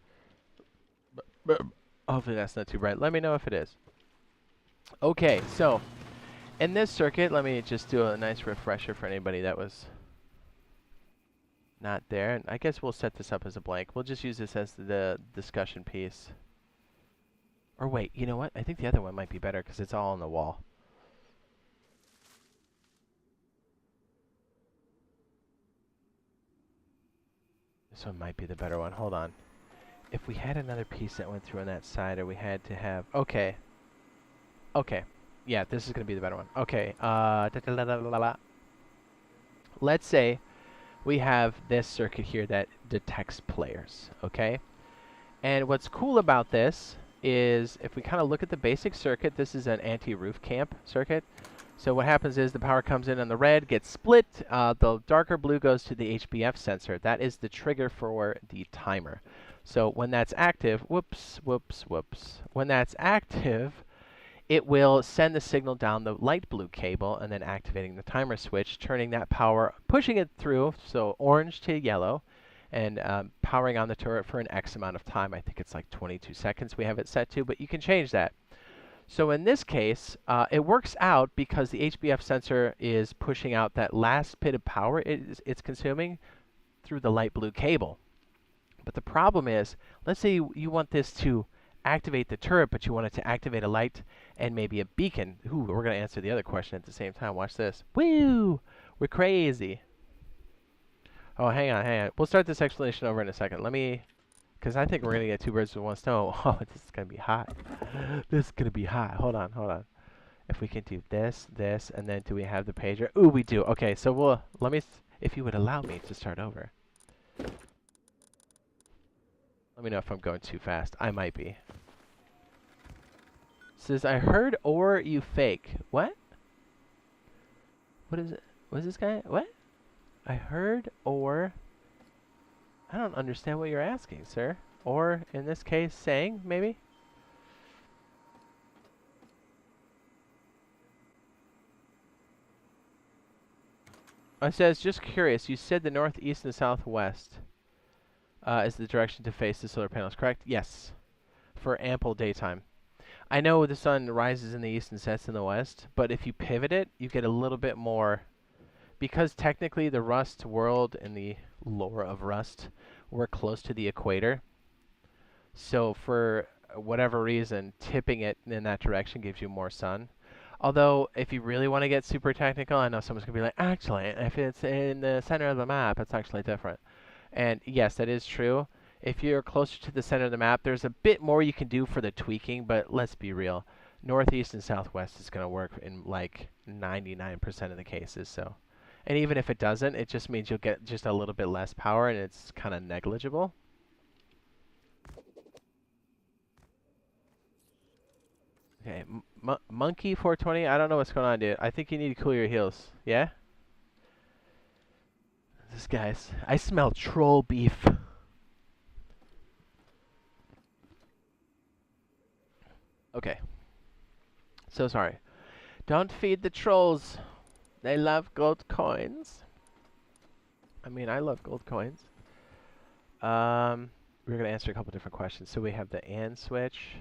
Hopefully that's not too bright. Let me know if it is. Okay, so in this circuit, let me just do a nice refresher for anybody that was not there. And I guess we'll set this up as a blank. We'll just use this as the discussion piece. Or wait, you know what? I think the other one might be better because it's all on the wall. This one might be the better one. Hold on. If we had another piece that went through on that side, or we had to have... Okay. Okay. Yeah, this is going to be the better one. Okay. Let's say we have this circuit here that detects players. Okay? And what's cool about this is if we kind of look at the basic circuit, this is an anti-roof camp circuit. So what happens is the power comes in on the red, gets split, the darker blue goes to the HBF sensor. That is the trigger for the timer. So when that's active, whoops, when that's active, it will send the signal down the light blue cable and then activating the timer switch, turning that power, pushing it through, so orange to yellow, and powering on the turret for an X amount of time. I think it's like 22 seconds we have it set to, but you can change that. So in this case, it works out because the HBF sensor is pushing out that last bit of power it's consuming through the light blue cable. But the problem is, let's say you want this to activate the turret, but you want it to activate a light and maybe a beacon. Ooh, we're going to answer the other question at the same time. Watch this. Woo! We're crazy. Oh, hang on. We'll start this explanation over in a second. Let me... Because I think we're going to get two birds with one stone. Oh, this is going to be hot. This is going to be hot. Hold on. If we can do this, and then do we have the pager? Ooh, we do. Okay, so let me... If you would allow me to start over. Let me know if I'm going too fast. I might be. Says, I heard or you fake. What? What is it? What is this guy? What? I heard or... I don't understand what you're asking, sir. Or, in this case, saying, maybe? It says, just curious, you said the northeast and southwest is the direction to face the solar panels, correct? Yes. For ample daytime. I know the sun rises in the east and sets in the west, but if you pivot it, you get a little bit more... Because technically the Rust world and the lore of Rust, we're close to the equator. So for whatever reason, tipping it in that direction gives you more sun. Although, if you really want to get super technical, I know someone's going to be like, actually, if it's in the center of the map, it's actually different. And yes, that is true. If you're closer to the center of the map, there's a bit more you can do for the tweaking, but let's be real. Northeast and southwest is going to work in like 99% of the cases, so... And even if it doesn't, it just means you'll get just a little bit less power, and it's kind of negligible. Okay, Monkey 420, I don't know what's going on, dude. I think you need to cool your heels. Yeah? This guy's... I smell troll beef. Okay. So sorry. Don't feed the trolls. They love gold coins. I mean, I love gold coins. We're going to answer a couple different questions. So we have the AND switch.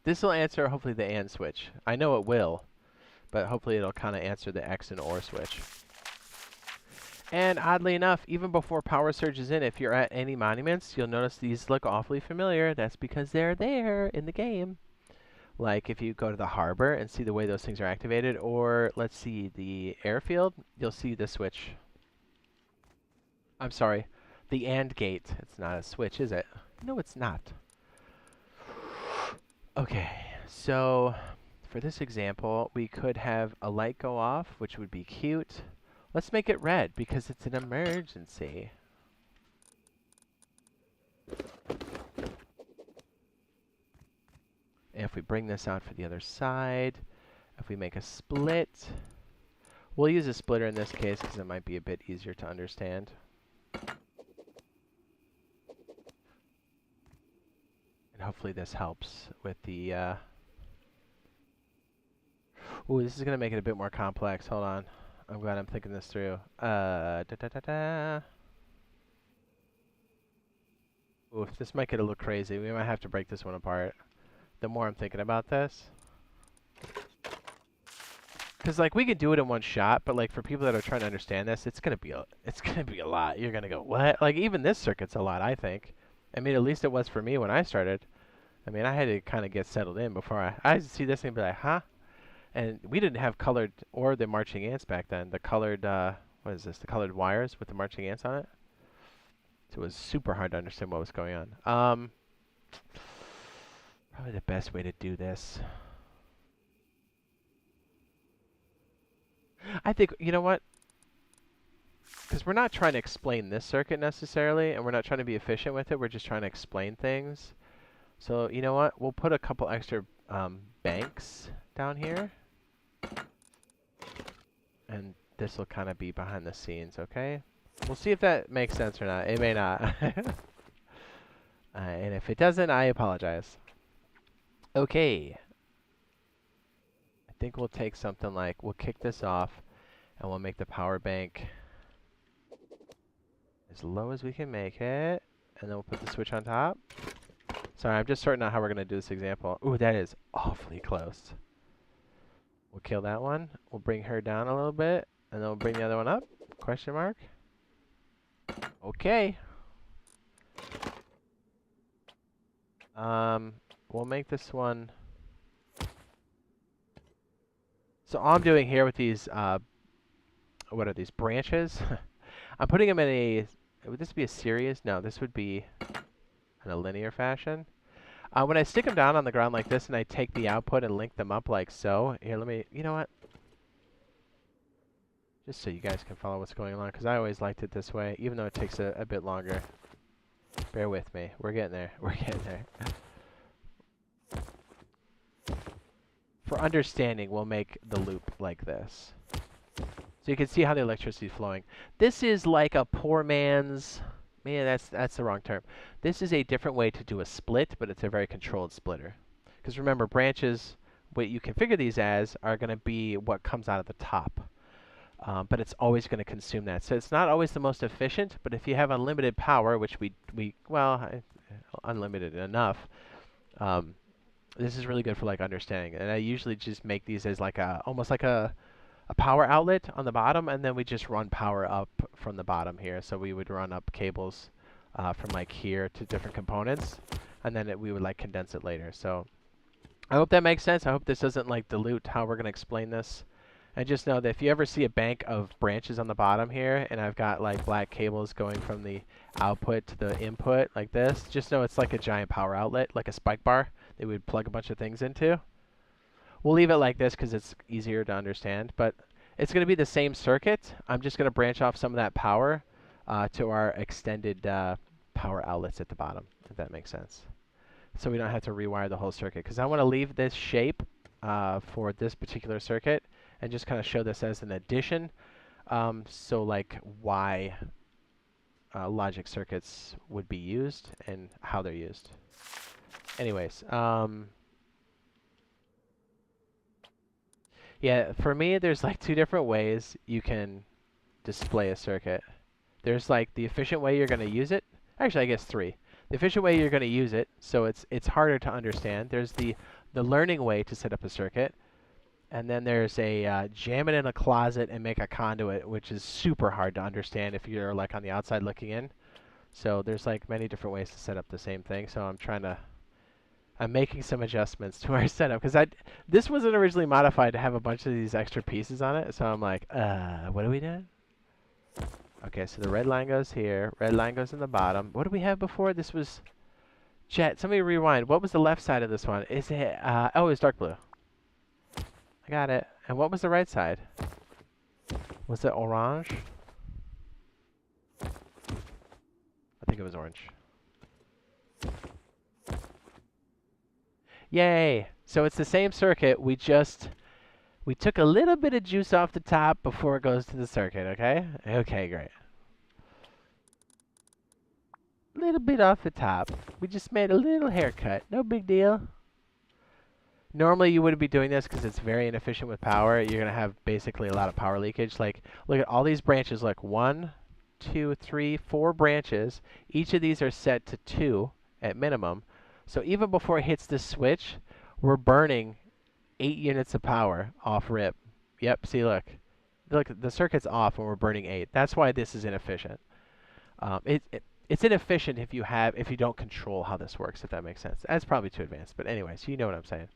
This will answer, hopefully, the AND switch. I know it will, but hopefully it'll kind of answer the X and OR switch. And oddly enough, even before power surge is in, if you're at any monuments, you'll notice these look awfully familiar. That's because they're there in the game. Like if you go to the harbor and see the way those things are activated, or let's see, the airfield, you'll see the switch. I'm sorry, the AND gate. It's not a switch, is it? No, it's not. Okay, So for this example, we could have a light go off, which would be cute. Let's make it red because it's an emergency. If we bring this out for the other side, if we make a split, we'll use a splitter in this case because it might be a bit easier to understand. And hopefully this helps with the... Ooh, this is going to make it a bit more complex. Hold on. I'm glad I'm thinking this through. Ooh, this might get a little crazy. We might have to break this one apart. The more I'm thinking about this. Because, like, we could do it in one shot, but, like, for people that are trying to understand this, it's going to be a lot. You're going to go, what? Like, even this circuit's a lot, I think. I mean, at least it was for me when I started. I mean, I had to kind of get settled in before I see this and be like, huh? And we didn't have colored or the marching ants back then. The colored, what is this? The colored wires with the marching ants on it. So it was super hard to understand what was going on. Probably the best way to do this. I think, you know what? Because we're not trying to explain this circuit necessarily, and we're not trying to be efficient with it. We're just trying to explain things. So, you know what? We'll put a couple extra banks down here. And this will kind of be behind the scenes, okay? We'll see if that makes sense or not. It may not. And if it doesn't, I apologize. Okay. I think we'll take something like, we'll kick this off, and we'll make the power bank as low as we can make it. And then we'll put the switch on top. Sorry, I'm just sorting out how we're going to do this example. Ooh, that is awfully close. We'll kill that one. We'll bring her down a little bit, and then we'll bring the other one up. Question mark. Okay. We'll make this one. So all I'm doing here with these, what are these, branches? I'm putting them in a, would this be a series? No, this would be in a linear fashion. When I stick them down on the ground like this and I take the output and link them up like so, here, let me, you know what? Just so you guys can follow what's going on, because I always liked it this way, even though it takes a bit longer. Bear with me. We're getting there. We're getting there. For understanding, we'll make the loop like this. So you can see how the electricity is flowing. This is like a poor man's... Man, that's the wrong term. This is a different way to do a split, but it's a very controlled splitter. Because remember, branches, what you configure these as, are going to be what comes out of the top. But it's always going to consume that. So it's not always the most efficient, but if you have unlimited power, which unlimited enough, this is really good for like understanding. And I usually just make these as like almost like a power outlet on the bottom, and then we just run power up from the bottom here. So we would run up cables from like here to different components, and then we would like condense it later. So I hope that makes sense. I hope this doesn't like dilute how we're going to explain this. And just know that if you ever see a bank of branches on the bottom here, and I've got like black cables going from the output to the input like this, just know it's like a giant power outlet, like a spike bar that we would plug a bunch of things into. We'll leave it like this because it's easier to understand, but it's going to be the same circuit. I'm just going to branch off some of that power to our extended power outlets at the bottom, if that makes sense. So we don't have to rewire the whole circuit, because I want to leave this shape for this particular circuit and just kind of show this as an addition. So like why logic circuits would be used and how they're used. Anyways, yeah, for me, there's like two different ways you can display a circuit. There's like the efficient way you're going to use it. Actually, I guess three. The efficient way you're going to use it, so it's harder to understand. There's the learning way to set up a circuit. And then there's a jam it in a closet and make a conduit, which is super hard to understand if you're like on the outside looking in. So there's like many different ways to set up the same thing. So I'm making some adjustments to our setup, because this wasn't originally modified to have a bunch of these extra pieces on it. So I'm like, what are we doing? Okay, so the red line goes here. Red line goes in the bottom. What did we have before? This was Chat, somebody rewind. What was the left side of this one? Is it, oh, it's dark blue. I got it. And what was the right side? Was it orange? I think it was orange. Yay! So it's the same circuit, we took a little bit of juice off the top before it goes to the circuit, okay? Okay, great. Little bit off the top. We just made a little haircut. No big deal. Normally you wouldn't be doing this because it's very inefficient with power. You're going to have basically a lot of power leakage. Like, look at all these branches. Look, 1, 2, 3, 4 branches. Each of these are set to 2 at minimum. So even before it hits this switch, we're burning 8 units of power off rip. Yep, see, look. Look, the circuit's off when we're burning 8. That's why this is inefficient. It's inefficient if you don't control how this works, if that makes sense. That's probably too advanced, but anyway, so you know what I'm saying.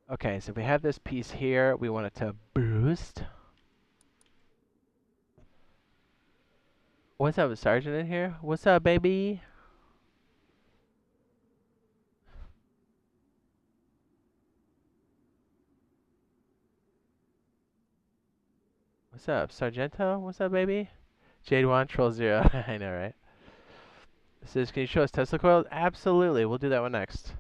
Okay, so if we have this piece here, we want it to boost. What's up, Sergeant in here? What's up, baby? What's up, Sargento? What's up, baby? Jade 1, Troll 0. I know, right? This is, can you show us Tesla coils? Absolutely, we'll do that one next.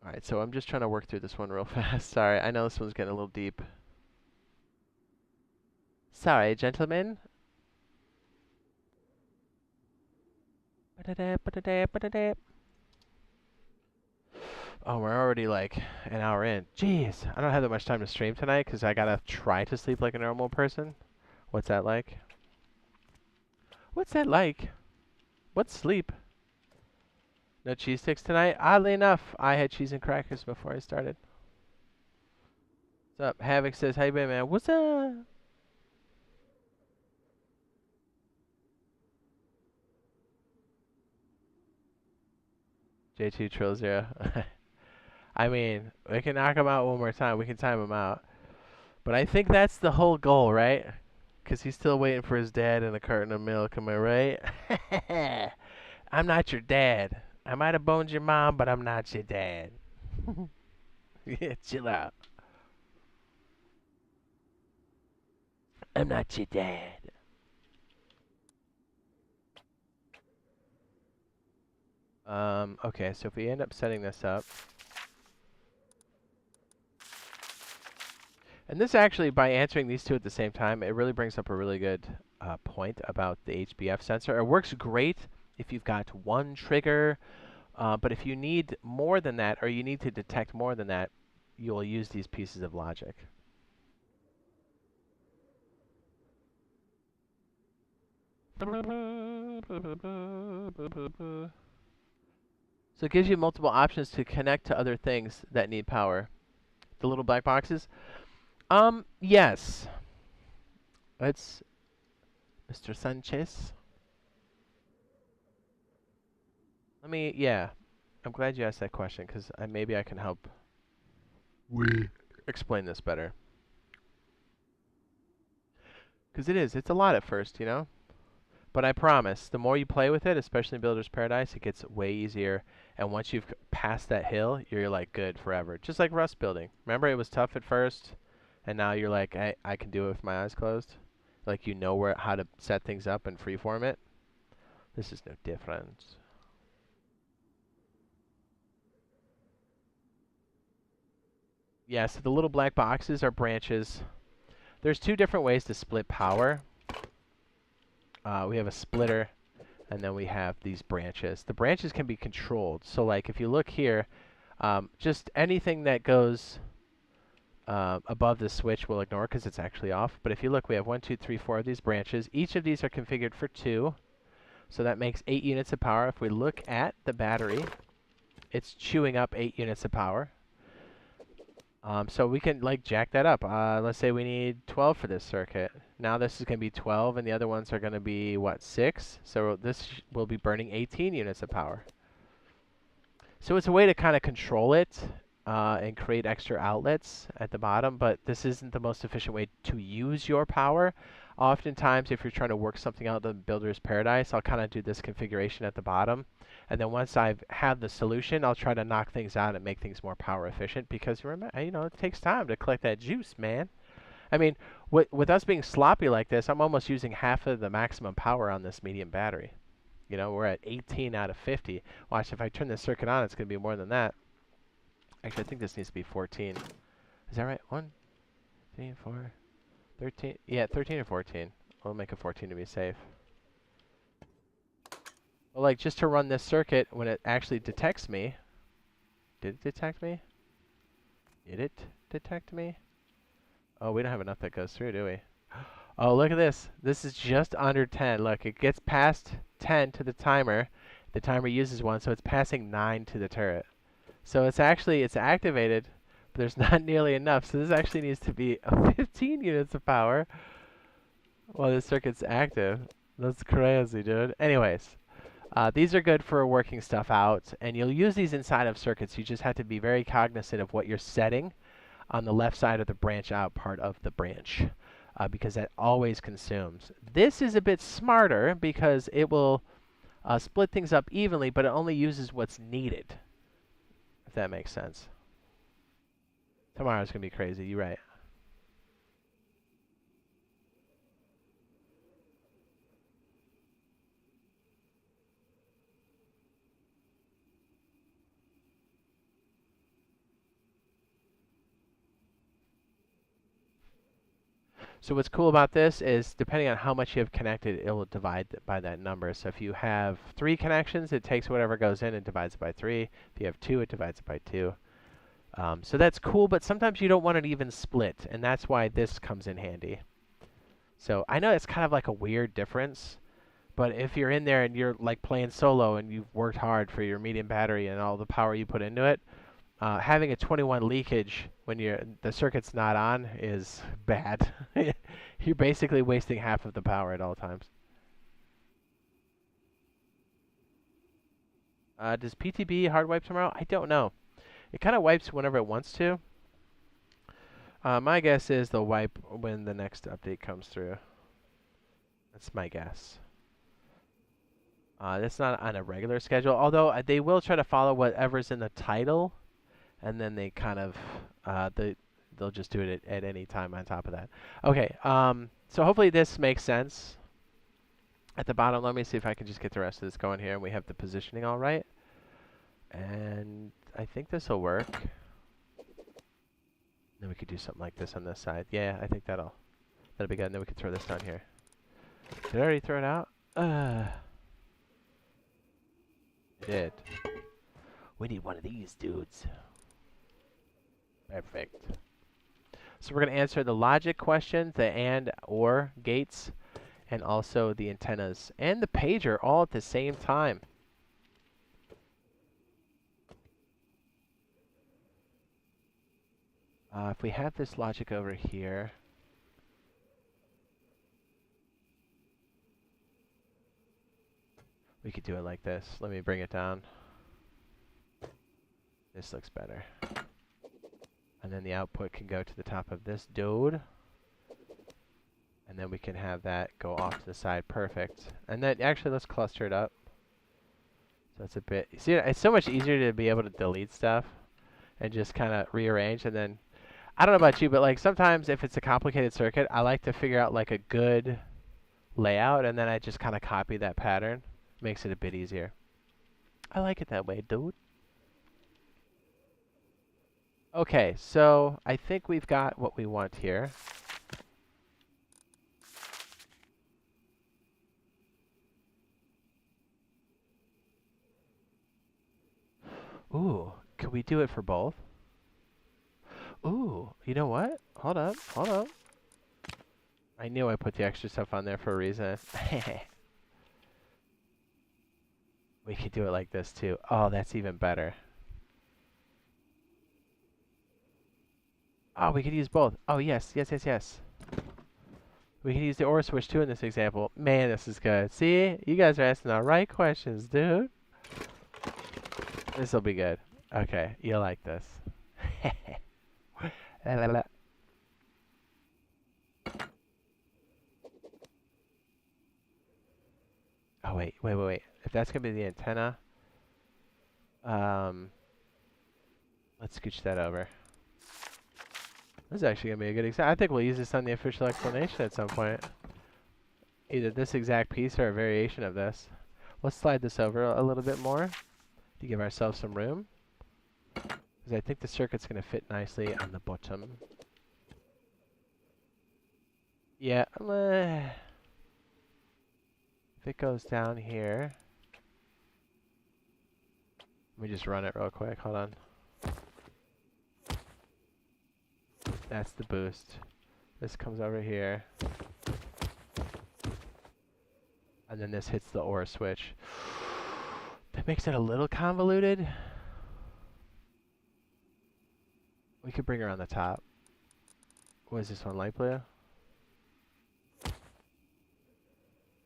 Alright, so I'm just trying to work through this one real fast. Sorry, I know this one's getting a little deep. Sorry, gentlemen. Oh, we're already like an hour in. Jeez, I don't have that much time to stream tonight because I gotta try to sleep like a normal person. What's that like? What's that like? What's sleep? No cheese sticks tonight? Oddly enough, I had cheese and crackers before I started. What's up? Havoc says, how you been, man? What's up? J2 Trill 0. I mean, we can knock him out one more time. We can time him out. But I think that's the whole goal, right? Because he's still waiting for his dad and a carton of milk. Am I right? I'm not your dad. I might have boned your mom, but I'm not your dad. Yeah, chill out. I'm not your dad. Okay, so if we end up setting this up. And this actually, by answering these two at the same time, it really brings up a really good point about the HBF sensor. It works great if you've got one trigger, but if you need more than that, or you need to detect more than that, you'll use these pieces of logic. So it gives you multiple options to connect to other things that need power. The little black boxes? Yes. Let's... Mr. Sanchez. Yeah. I'm glad you asked that question, because maybe I can help explain this better. Because it's a lot at first, you know? But I promise, the more you play with it, especially in Builder's Paradise, it gets way easier. And once you've passed that hill, you're like good forever. Just like Rust building. Remember, it was tough at first, and now you're like, I can do it with my eyes closed. Like you know how to set things up and freeform it. This is no different. Yeah, so the little black boxes are branches. There's 2 different ways to split power. We have a splitter, and then we have these branches. The branches can be controlled. So like if you look here, just anything that goes above the switch we'll ignore because it's actually off. But if you look, we have 1, 2, 3, 4 of these branches. Each of these are configured for 2. So that makes 8 units of power. If we look at the battery, it's chewing up 8 units of power. So we can like jack that up. Let's say we need 12 for this circuit. Now this is going to be 12, and the other ones are going to be, what, 6? So this will be burning 18 units of power. So it's a way to kind of control it and create extra outlets at the bottom, but this isn't the most efficient way to use your power. Oftentimes, if you're trying to work something out in Builder's Paradise, I'll kind of do this configuration at the bottom. And then once I've had the solution, I'll try to knock things out and make things more power efficient because remember, you know, it takes time to collect that juice, man. I mean, with us being sloppy like this, I'm almost using half of the maximum power on this medium battery. You know, we're at 18 out of 50. Watch, if I turn this circuit on, it's going to be more than that. Actually, I think this needs to be 14. Is that right? 1, 3, 4, 13. Yeah, 13 or 14. We'll make it 14 to be safe. Well, like, just to run this circuit, when it actually detects me... Did it detect me? Did it detect me? Oh, we don't have enough that goes through, do we? Oh, look at this. This is just under 10. Look, it gets past 10 to the timer. The timer uses 1, so it's passing 9 to the turret. So it's activated, but there's not nearly enough. So this actually needs to be 15 units of power while this circuit's active. That's crazy, dude. Anyways, these are good for working stuff out, and you'll use these inside of circuits. You just have to be very cognizant of what you're setting on the left side of the branch out part of the branch, because that always consumes. This is a bit smarter because it will split things up evenly, but it only uses what's needed. If that makes sense. Tomorrow's gonna be crazy. You're right. So what's cool about this is depending on how much you have connected, it will divide by that number. So if you have 3 connections, it takes whatever goes in and divides it by 3. If you have 2, it divides it by 2. So that's cool, but sometimes you don't want an even split, and that's why this comes in handy. So I know it's kind of like a weird difference, but if you're in there and you're like playing solo and you've worked hard for your medium battery and all the power you put into it, having a 21 leakage when the circuit's not on is bad. You're basically wasting half of the power at all times. Does PTB hard wipe tomorrow? I don't know. It kind of wipes whenever it wants to. My guess is they'll wipe when the next update comes through. That's my guess. That's not on a regular schedule, although they will try to follow whatever's in the title, and then they kind of they'll just do it at any time on top of that. Okay, so hopefully this makes sense. At the bottom, let me see if I can just get the rest of this going here, and we have the positioning all right. And I think this will work. Then we could do something like this on this side. Yeah, I think that'll be good. And then we can throw this down here. Did I already throw it out? I did. We need one of these dudes. Perfect. So we're going to answer the logic question, the and, or gates, and also the antennas and the pager all at the same time. If we have this logic over here, we could do it like this. Let me bring it down. This looks better. And then the output can go to the top of this diode. And then we can have that go off to the side. Perfect. And then actually let's cluster it up. So it's a bit, see, it's so much easier to be able to delete stuff and just kind of rearrange. And then I don't know about you, but like sometimes if it's a complicated circuit, I like to figure out like a good layout, and then I just kind of copy that pattern. Makes it a bit easier. I like it that way, dude. Okay, so I think we've got what we want here. Ooh, could we do it for both? Ooh, you know what? Hold up, hold up. I knew I put the extra stuff on there for a reason. We could do it like this too. Oh, that's even better. Oh, we could use both. Oh, yes, yes, yes, yes. We can use the OR switch too in this example. Man, this is good. See? You guys are asking the right questions, dude. This will be good. Okay, you'll like this. La, la, la. Oh, wait. If that's going to be the antenna, let's scooch that over. This is actually going to be a good example. I think we'll use this on the official explanation at some point. Either this exact piece or a variation of this. Let's slide this over a little bit more to give ourselves some room. Because I think the circuit's going to fit nicely on the bottom. Yeah, if it goes down here. Let me just run it real quick. Hold on. That's the boost. This comes over here. And then this hits the OR switch. That makes it a little convoluted. We could bring her on the top. What is this one, light blue?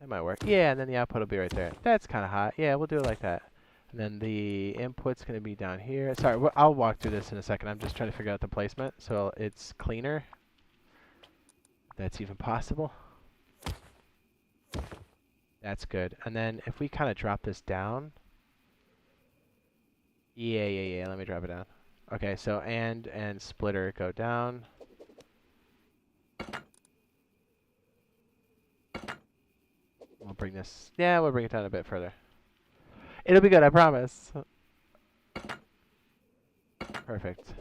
That might work. Yeah, and then the output will be right there. That's kind of hot. Yeah, we'll do it like that. And then the input's going to be down here. Sorry, I'll walk through this in a second. I'm just trying to figure out the placement so it's cleaner. That's even possible. That's good. And then if we kind of drop this down. Yeah. Let me drop it down. Okay, so and splitter go down. We'll bring this. Yeah, we'll bring it down a bit further. It'll be good, I promise. Perfect.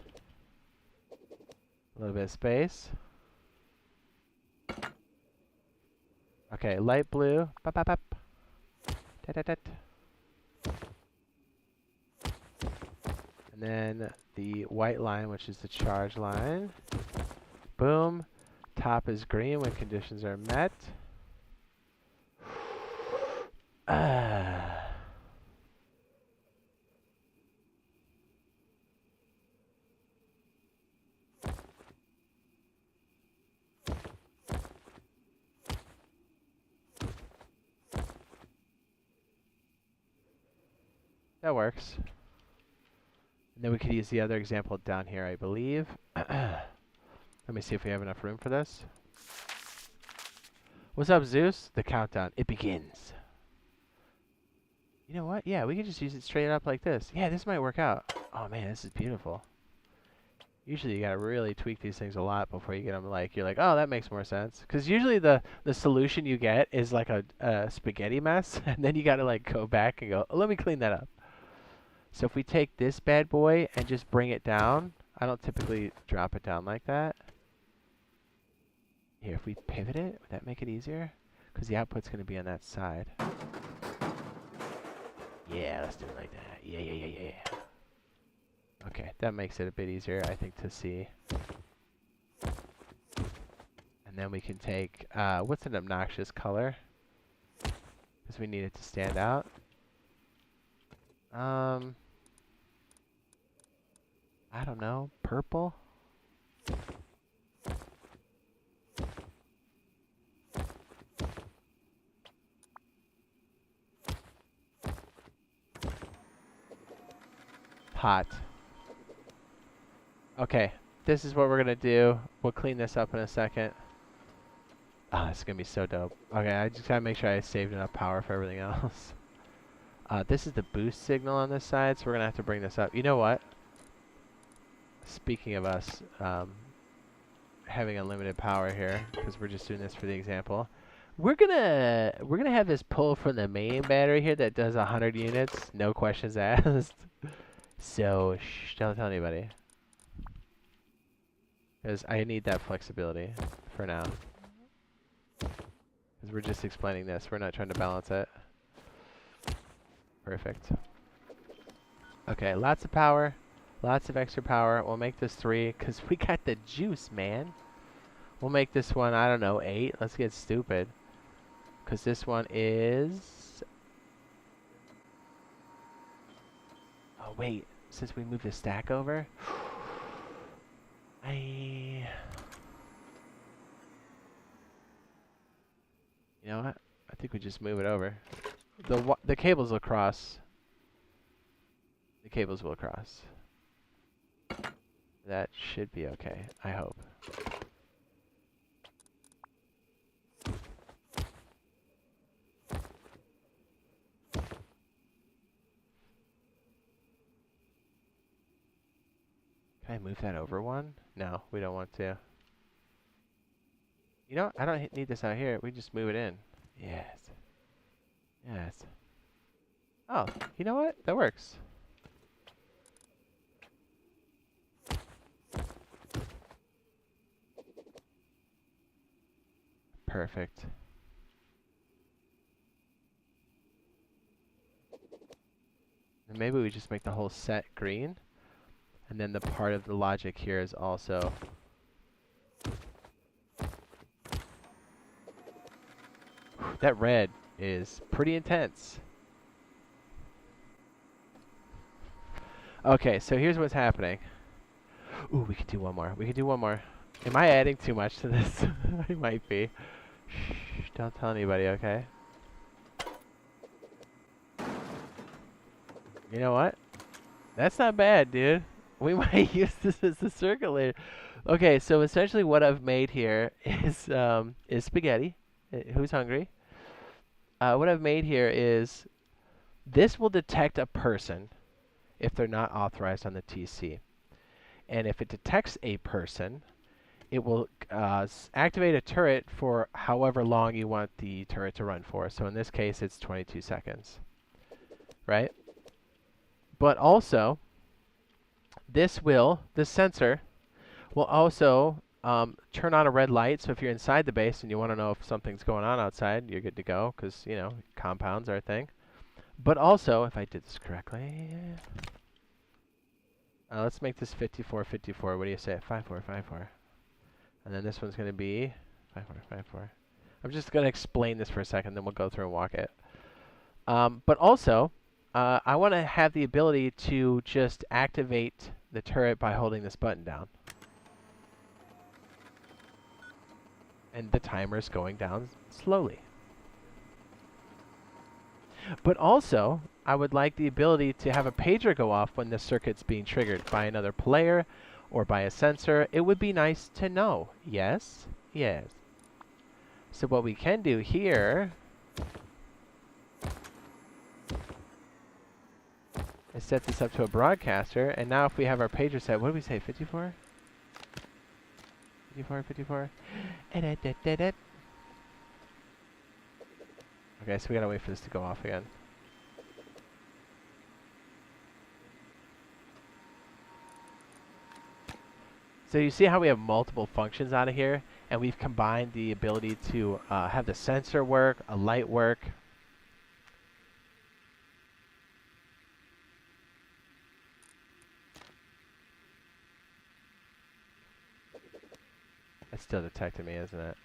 A little bit of space. Okay, light blue. Bop, bop, bop. Da, da, da. And then the white line, which is the charge line. Boom. Top is green when conditions are met. That works. And then we could use the other example down here, I believe. Let me see if we have enough room for this. What's up, Zeus? The countdown. It begins. You know what? Yeah, we can just use it straight up like this. Yeah, this might work out. Oh, man, this is beautiful. Usually you got to really tweak these things a lot before you get them like, you're like, oh, that makes more sense. Because usually the solution you get is like a spaghetti mess. And then you got to like go back and go, oh, let me clean that up. So if we take this bad boy and just bring it down, I don't typically drop it down like that. Here, if we pivot it, would that make it easier? Because the output's going to be on that side. Yeah, let's do it like that. Yeah. Okay, that makes it a bit easier, I think, to see. And then we can take, what's an obnoxious color? Because we need it to stand out. I don't know, purple? Hot. Okay, this is what we're gonna do. We'll clean this up in a second. Oh, this is gonna be so dope. Okay, I just gotta make sure I saved enough power for everything else. This is the boost signal on this side, so we're gonna have to bring this up. You know what? Speaking of us having unlimited power here, because we're just doing this for the example, we're gonna have this pull from the main battery here that does 100 units, no questions asked. So shh, don't tell anybody, because I need that flexibility for now. Because we're just explaining this, we're not trying to balance it. Perfect. Okay, lots of power. Lots of extra power. We'll make this 3 because we got the juice, man. We'll make this one, I don't know, 8. Let's get stupid. Because this one is... Oh, wait. Since we moved the stack over... You know what? I think we just move it over. The cables will cross. The cables will cross. That should be okay, I hope. Can I move that over one? No, we don't want to. You know, I don't need this out here. We just move it in. Yes. Yes. Oh, you know what? That works. Perfect. And maybe we just make the whole set green. And then the part of the logic here is also... That red is pretty intense. Okay, so here's what's happening. Ooh, we could do one more. We could do one more. Am I adding too much to this? I might be. Shh, don't tell anybody, okay? You know what? That's not bad, dude. We might use this as a circulator. Okay, so essentially what I've made here is spaghetti. Who's hungry? What I've made here is this will detect a person if they're not authorized on the TC. And if it detects a person, it will activate a turret for however long you want the turret to run for. So in this case, it's 22 seconds, right? But also, this sensor will also turn on a red light. So if you're inside the base and you want to know if something's going on outside, you're good to go because, you know, compounds are a thing. But also, if I did this correctly, let's make this 5454. What do you say? 5454. And then this one's going to be 5454. I'm just going to explain this for a second, then we'll go through and walk it. But also, I want to have the ability to just activate the turret by holding this button down. And the timer's going down slowly. But also, I would like the ability to have a pager go off when the circuit's being triggered by another player or by a sensor. It would be nice to know. Yes? Yes. So what we can do here is set this up to a broadcaster, and now if we have our pager set, what do we say, 54? 54, 54? Okay, so we gotta wait for this to go off again. So you see how we have multiple functions out of here, and we've combined the ability to have the sensor work, a light work. It's still detecting me, isn't it?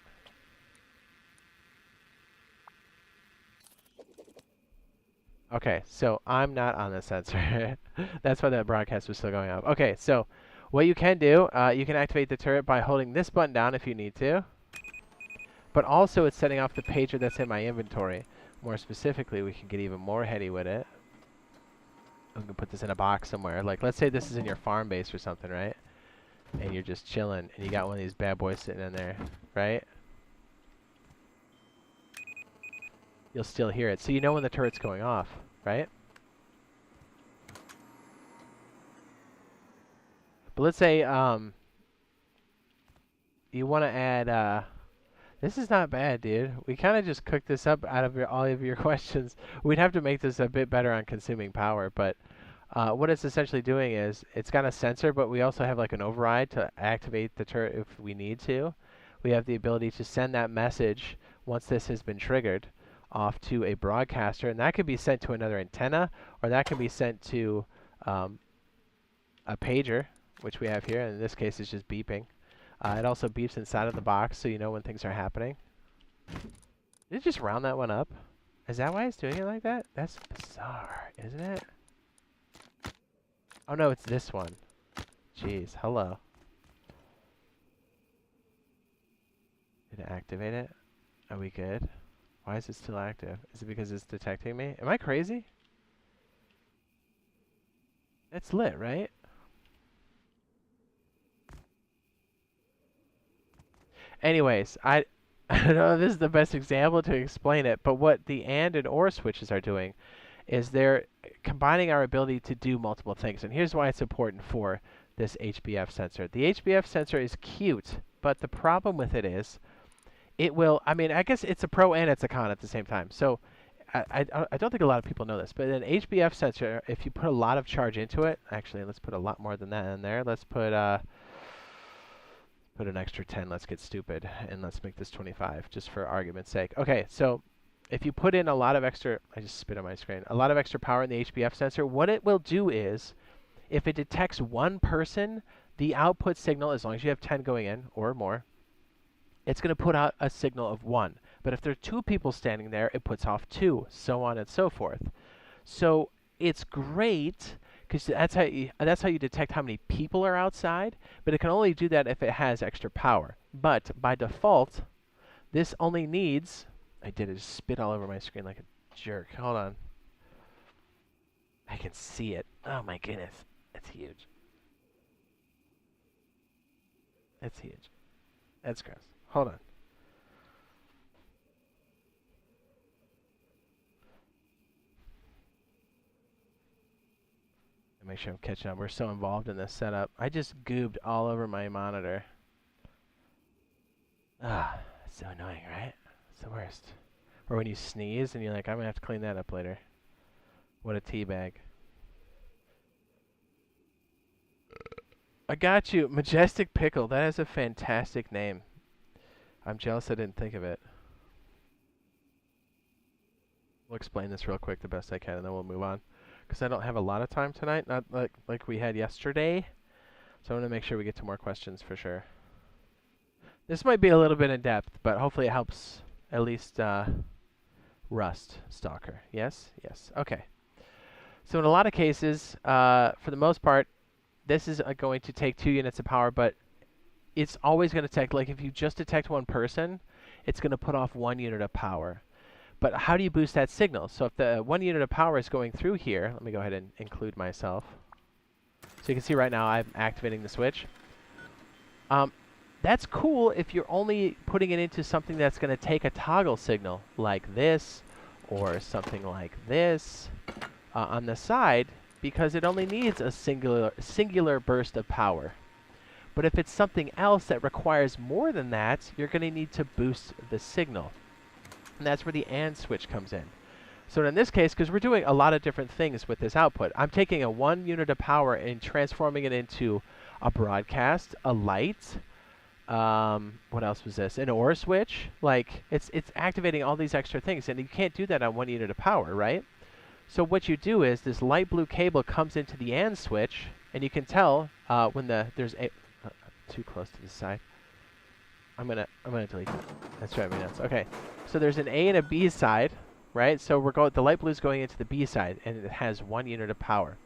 Okay, so I'm not on the sensor. That's why that broadcast was still going up. Okay, so what you can do, you can activate the turret by holding this button down if you need to. But also it's setting off the pager that's in my inventory. More specifically, we can get even more heady with it. We can put this in a box somewhere. Like, let's say this is in your farm base or something, right? And you're just chilling, and you got one of these bad boys sitting in there, right? You'll still hear it. So you know when the turret's going off, right? But let's say you want to add... this is not bad, dude. We kind of just cooked this up out of all of your questions. We'd have to make this a bit better on consuming power, but what it's essentially doing is it's got a sensor, but we also have like an override to activate the turret if we need to. We have the ability to send that message once this has been triggered off to a broadcaster, and that could be sent to another antenna, or that can be sent to a pager, which we have here. In this case, it's just beeping. It also beeps inside of the box, so you know when things are happening. Did it just round that one up? Is that why it's doing it like that? That's bizarre, isn't it? Oh no, it's this one. Jeez, hello. Did it activate it? Are we good? Why is it still active? Is it because it's detecting me? Am I crazy? It's lit, right? Anyways, I don't know if this is the best example to explain it, but what the and OR switches are doing is they're combining our ability to do multiple things. And here's why it's important for this HBF sensor. The HBF sensor is cute, but the problem with it is it will, I mean, I guess it's a pro and it's a con at the same time. So I don't think a lot of people know this, but an HBF sensor, if you put a lot of charge into it, actually, let's put a lot more than that in there. Let's put an extra 10. Let's get stupid, and let's make this 25, just for argument's sake. Okay, so if you put in a lot of extra, I just spit on my screen, a lot of extra power in the HBF sensor, what it will do is, if it detects one person, the output signal, as long as you have 10 going in or more, it's going to put out a signal of 1. But if there are 2 people standing there, it puts off 2, so on and so forth. So it's great because that's how you detect how many people are outside, but it can only do that if it has extra power. But by default, this only needs, I did it, just spit all over my screen like a jerk. Hold on. I can see it. Oh my goodness. It's huge. It's huge. That's gross. Hold on. Make sure I'm catching up. We're so involved in this setup. I just goobed all over my monitor. Ah, it's so annoying, right? It's the worst. Or when you sneeze and you're like, I'm gonna have to clean that up later. What a teabag. I got you. Majestic Pickle. That is a fantastic name. I'm jealous I didn't think of it. We'll explain this real quick the best I can, and then we'll move on. Because I don't have a lot of time tonight, not like we had yesterday. So I want to make sure we get to more questions for sure. This might be a little bit in depth, but hopefully it helps at least Rust Stalker. Yes? Yes. Okay. So in a lot of cases, for the most part, this is going to take 2 units of power, but it's always going to take, like if you just detect one person, it's going to put off 1 unit of power. But how do you boost that signal? So if the 1 unit of power is going through here, let me go ahead and include myself. So you can see right now I'm activating the switch. That's cool if you're only putting it into something that's going to take a toggle signal like this or something like this on the side, because it only needs a singular burst of power. But if it's something else that requires more than that, you're going to need to boost the signal. And that's where the AND switch comes in. So in this case, because we're doing a lot of different things with this output, I'm taking a 1 unit of power and transforming it into a broadcast, a light, what else was this? An OR switch. Like, it's activating all these extra things, and you can't do that on 1 unit of power, right? So what you do is this light blue cable comes into the AND switch, and you can tell when there's a too close to the side. I'm gonna delete it. That's driving me nuts. Okay, so there's an A and a B side, right? So the light blue is going into the B side, and it has 1 unit of power.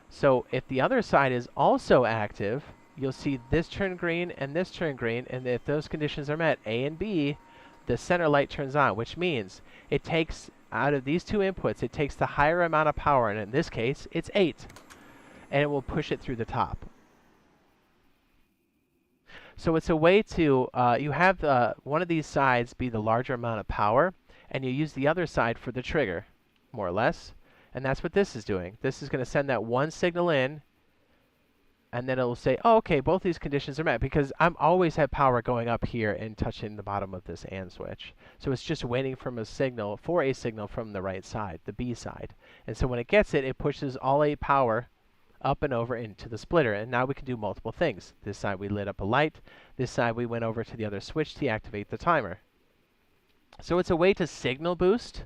So if the other side is also active, you'll see this turn green and this turn green, and if those conditions are met, A and B, the center light turns on, which means it takes, out of these 2 inputs, it takes the higher amount of power, and in this case, it's 8, and it will push it through the top. So it's a way to, you have one of these sides be the larger amount of power, and you use the other side for the trigger, more or less. And that's what this is doing. This is going to send that one signal in, and then it will say, oh, okay, both these conditions are met, because I'm always have power going up here and touching the bottom of this AND switch. So it's just waiting for a signal from the right side, the B side. And so when it gets it, it pushes all 8 power up and over into the splitter, and now we can do multiple things. This side we lit up a light, this side we went over to the other switch to activate the timer. So it's a way to signal boost,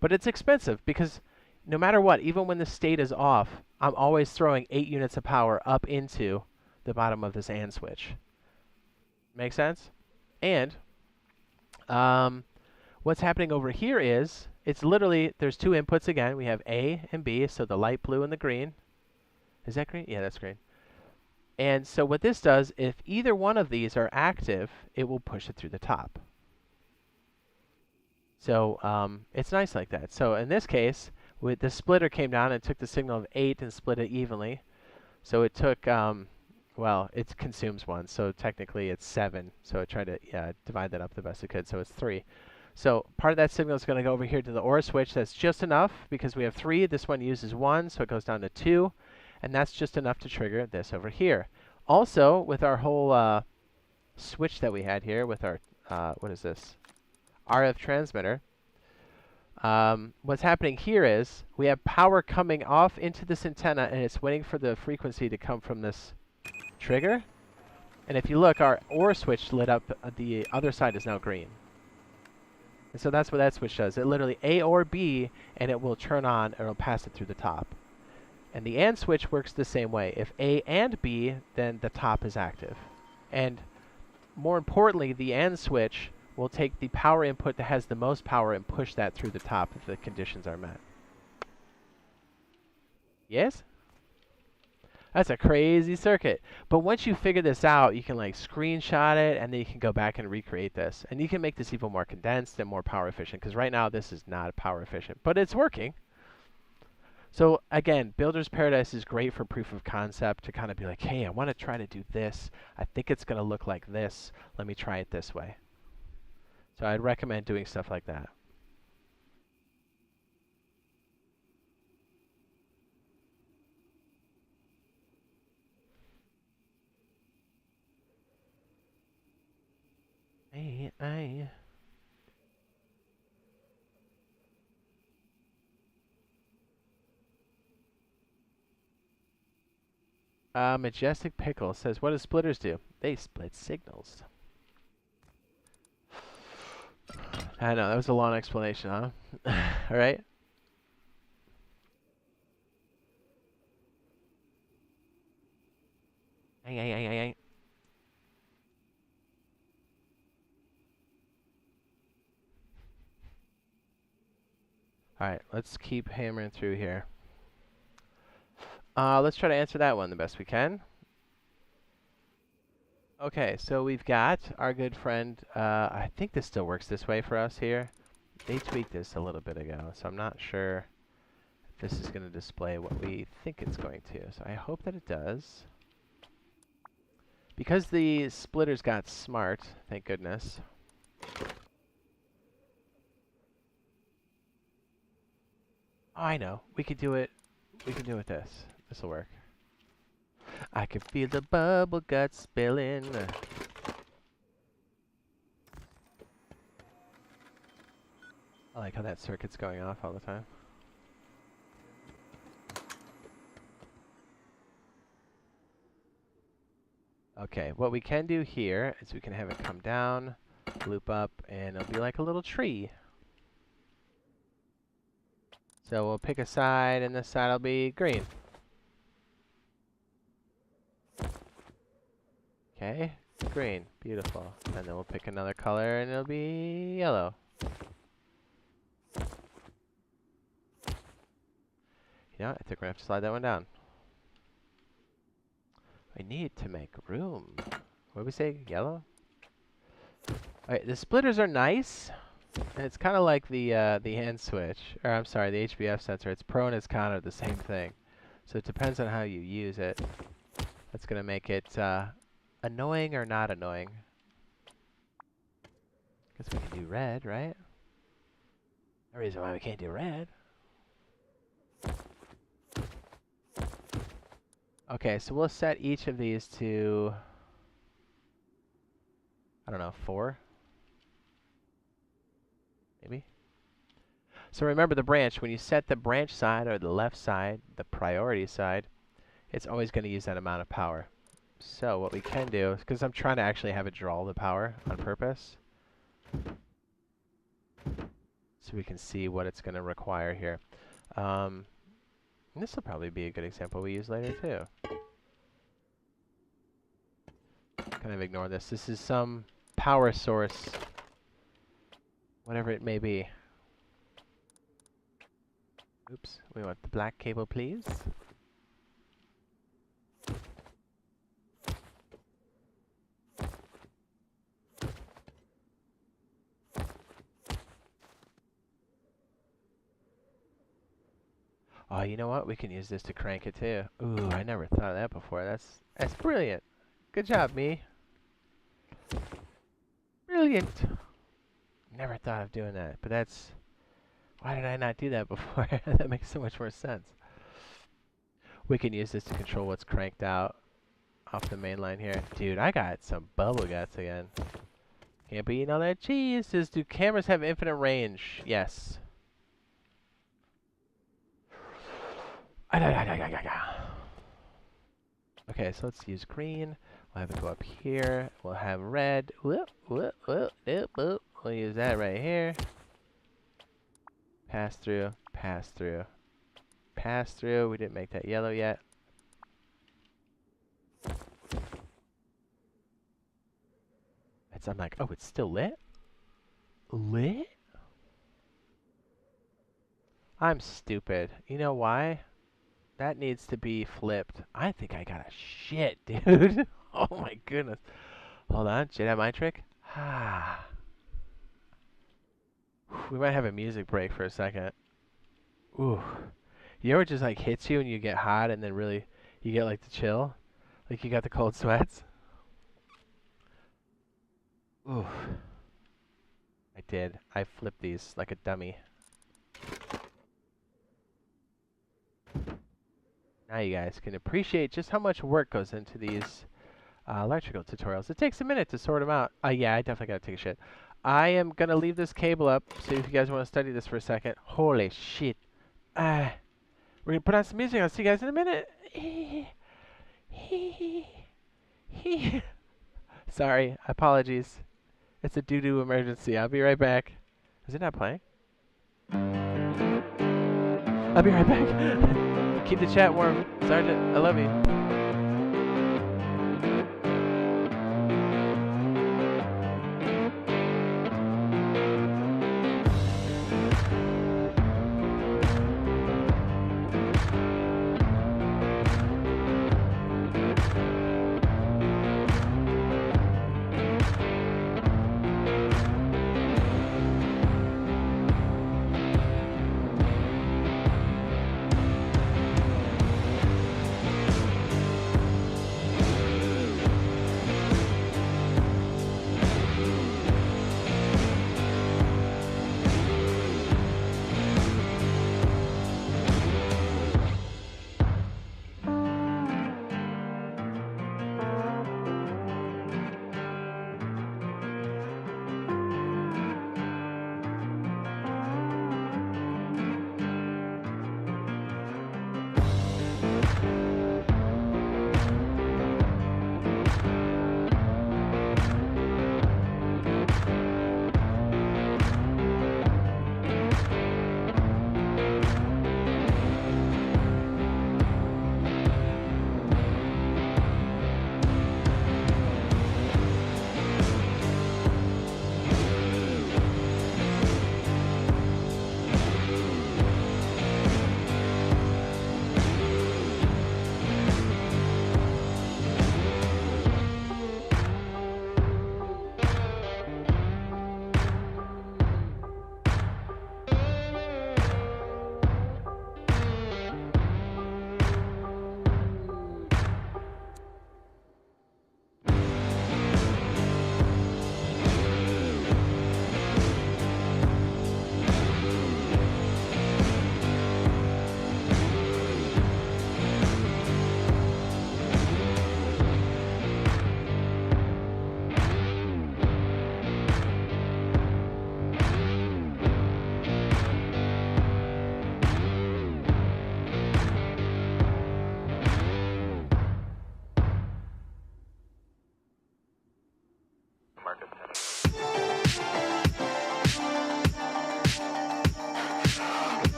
but it's expensive because no matter what, even when the state is off, I'm always throwing 8 units of power up into the bottom of this AND switch. Make sense? And what's happening over here is, it's literally, there's 2 inputs again. We have A and B, so the light blue and the green. Is that green? Yeah, that's green. And so what this does, if either one of these are active, it will push it through the top. So it's nice like that. So in this case, the splitter came down and took the signal of 8 and split it evenly. So it took, well, it consumes 1, so technically it's 7. So I tried to divide that up the best I could, so it's 3. So part of that signal is going to go over here to the OR switch. That's just enough because we have 3. This one uses 1, so it goes down to 2. And that's just enough to trigger this over here. Also, with our whole switch that we had here with our, what is this? RF transmitter. What's happening here is we have power coming off into this antenna, and it's waiting for the frequency to come from this trigger. And if you look, our OR switch lit up. The other side is now green. And so that's what that switch does. It literally A or B, and it will turn on, or it'll pass it through the top. And the AND switch works the same way. If A and B, then the top is active. And more importantly, the AND switch will take the power input that has the most power and push that through the top if the conditions are met. Yes? That's a crazy circuit. But once you figure this out, you can like screenshot it, and then you can go back and recreate this. And you can make this even more condensed and more power efficient, because right now this is not power efficient, but it's working. So again, Builder's Paradise is great for proof of concept to kind of be like, hey, I want to try to do this. I think it's going to look like this. Let me try it this way. So I'd recommend doing stuff like that. Hey. Majestic Pickle says, what do splitters do? They split signals. I know, that was a long explanation, huh? All right. All right, let's keep hammering through here. Let's try to answer that one the best we can. Okay, so we've got our good friend. I think this still works this way for us here. They tweaked this a little bit ago, so I'm not sure if this is going to display what we think it's going to. So I hope that it does. Because the splitters got smart, thank goodness. Oh, I know. We could do it. We can do it this. This will work. I can feel the bubble guts spilling. I like how that circuit's going off all the time. Okay, what we can do here is we can have it come down, loop up, and it'll be like a little tree. So we'll pick a side, and this side will be green. Okay, green, beautiful. And then we'll pick another color, and it'll be yellow. You know, I think we're gonna have to slide that one down. I need to make room. What did we say? Yellow? Alright, the splitters are nice. And it's kind of like the hand switch. Or I'm sorry, the HBF sensor. It's pro and it's con are the same thing. So it depends on how you use it. That's going to make it annoying or not annoying. Guess we can do red, right? No reason why we can't do red. Okay, so we'll set each of these to, I don't know, 4? Maybe? So remember the branch. When you set the branch side or the left side, the priority side, it's always going to use that amount of power. So what we can do, because I'm trying to actually have it draw the power on purpose, so we can see what it's going to require here. This will probably be a good example we use later too. Kind of ignore this. This is some power source, whatever it may be. Oops, we want the black cable, please. Oh, you know what? We can use this to crank it too. Ooh, I never thought of that before. That's brilliant. Good job, me. Brilliant. Never thought of doing that, but that's... Why did I not do that before? That makes so much more sense. We can use this to control what's cranked out off the main line here. Dude, I got some bubble guts again. Can't be eating all that cheese. Do cameras have infinite range? Yes. Okay, so let's use green. We'll have it go up here. We'll have red. We'll use that right here. Pass through, pass through, pass through. We didn't make that yellow yet. I'm like, oh, it's still lit? Lit? I'm stupid. You know why? That needs to be flipped. I think I got a shit, dude. Oh my goodness. Hold on. Jade, have my trick? Ah. We might have a music break for a second. Ooh. You know, it just like hits you and you get hot and then really you get like the chill? Like you got the cold sweats? Ooh. I did. I flipped these like a dummy. Now you guys can appreciate just how much work goes into these electrical tutorials. It takes a minute to sort them out. Yeah, I definitely gotta take a shit. I am gonna leave this cable up, so if you guys want to study this for a second. Holy shit. We're gonna put on some music. I'll see you guys in a minute. Sorry, apologies. It's a doo-doo emergency. I'll be right back. Is it not playing? I'll be right back. Keep the chat warm. Sergeant, I love you.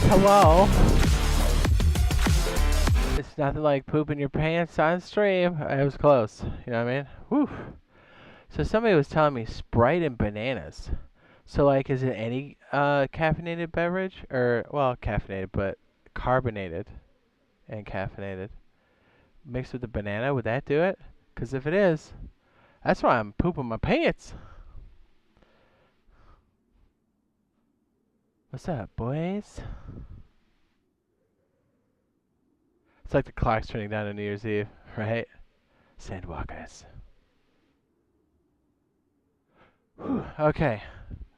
Hello. It's nothing like pooping your pants on stream. It was close. You know what I mean? Whew. So somebody was telling me Sprite and bananas. So like, is it any caffeinated beverage, or well, caffeinated but carbonated and caffeinated mixed with the banana? Would that do it? Because if it is, that's why I'm pooping my pants. What's up, boys? It's like the clock's turning down on New Year's Eve, right? Sandwalkers. Whew, okay.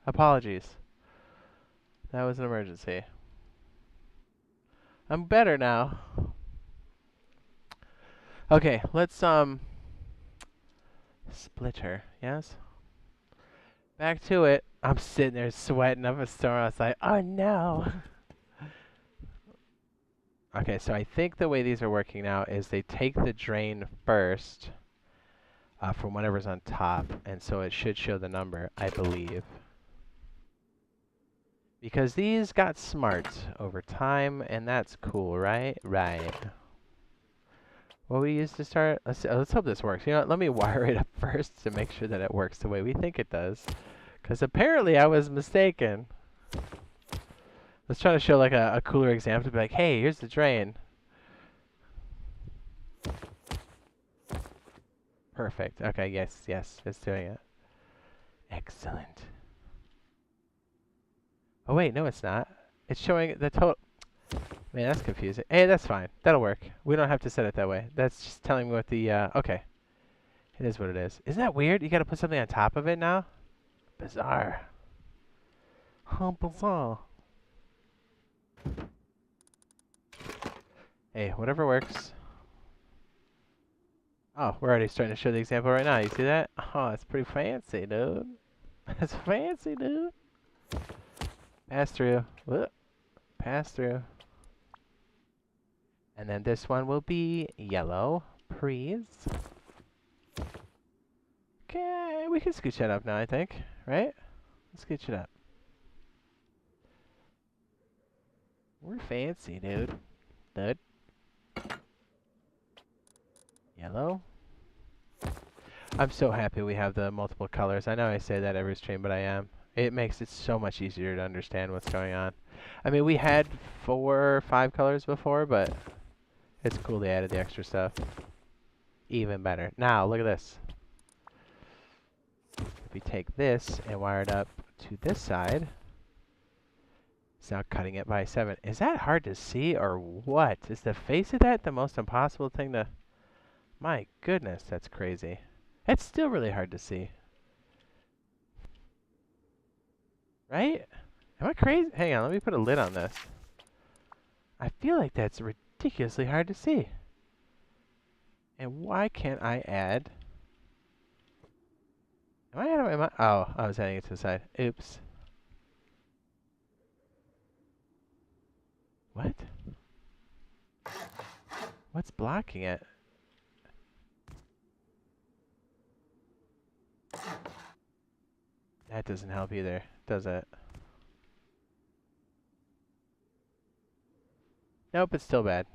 Apologies. That was an emergency. I'm better now. Okay, let's splitter, yes? Back to it. I'm sitting there sweating up a storm. I was like, oh no. Okay, so I think the way these are working now is they take the drain first from whatever's on top, and so it should show the number, I believe. Because these got smart over time, and that's cool, right? Right. What we used to start, let's hope this works. You know what, let me wire it up first to make sure that it works the way we think it does. Because apparently I was mistaken. Let's try to show like a cooler example to be like, hey, here's the drain. Perfect. Okay, yes, it's doing it. Excellent. Oh wait, no it's not. It's showing the total. Man, that's confusing. Hey, that's fine. That'll work. We don't have to set it that way. That's just telling me what the, okay. It is what it is. Isn't that weird? You gotta put something on top of it now? Bizarre. How bizarre. Hey, whatever works. Oh, we're already starting to show the example right now. You see that? Oh, that's pretty fancy, dude. That's fancy, dude. Pass through. Whoop. Pass through. And then this one will be yellow, please. Okay, we can scooch that up now, I think. Right? Let's scooch it up. We're fancy, dude. Dude. Yellow. I'm so happy we have the multiple colors. I know I say that every stream, but I am. It makes it so much easier to understand what's going on. I mean, we had 4 or 5 colors before, but it's cool they added the extra stuff. Even better. Now, look at this. If we take this and wire it up to this side, it's now cutting it by 7. Is that hard to see or what? Is the face of that the most impossible thing to... My goodness, that's crazy. It's still really hard to see. Right? Am I crazy? Hang on, let me put a lid on this. I feel like that's ridiculously hard to see. And why can't I add... Am I out of my mind? Oh, I was adding it to the side. Oops. What? What's blocking it? That doesn't help either, does it? Nope, it's still bad.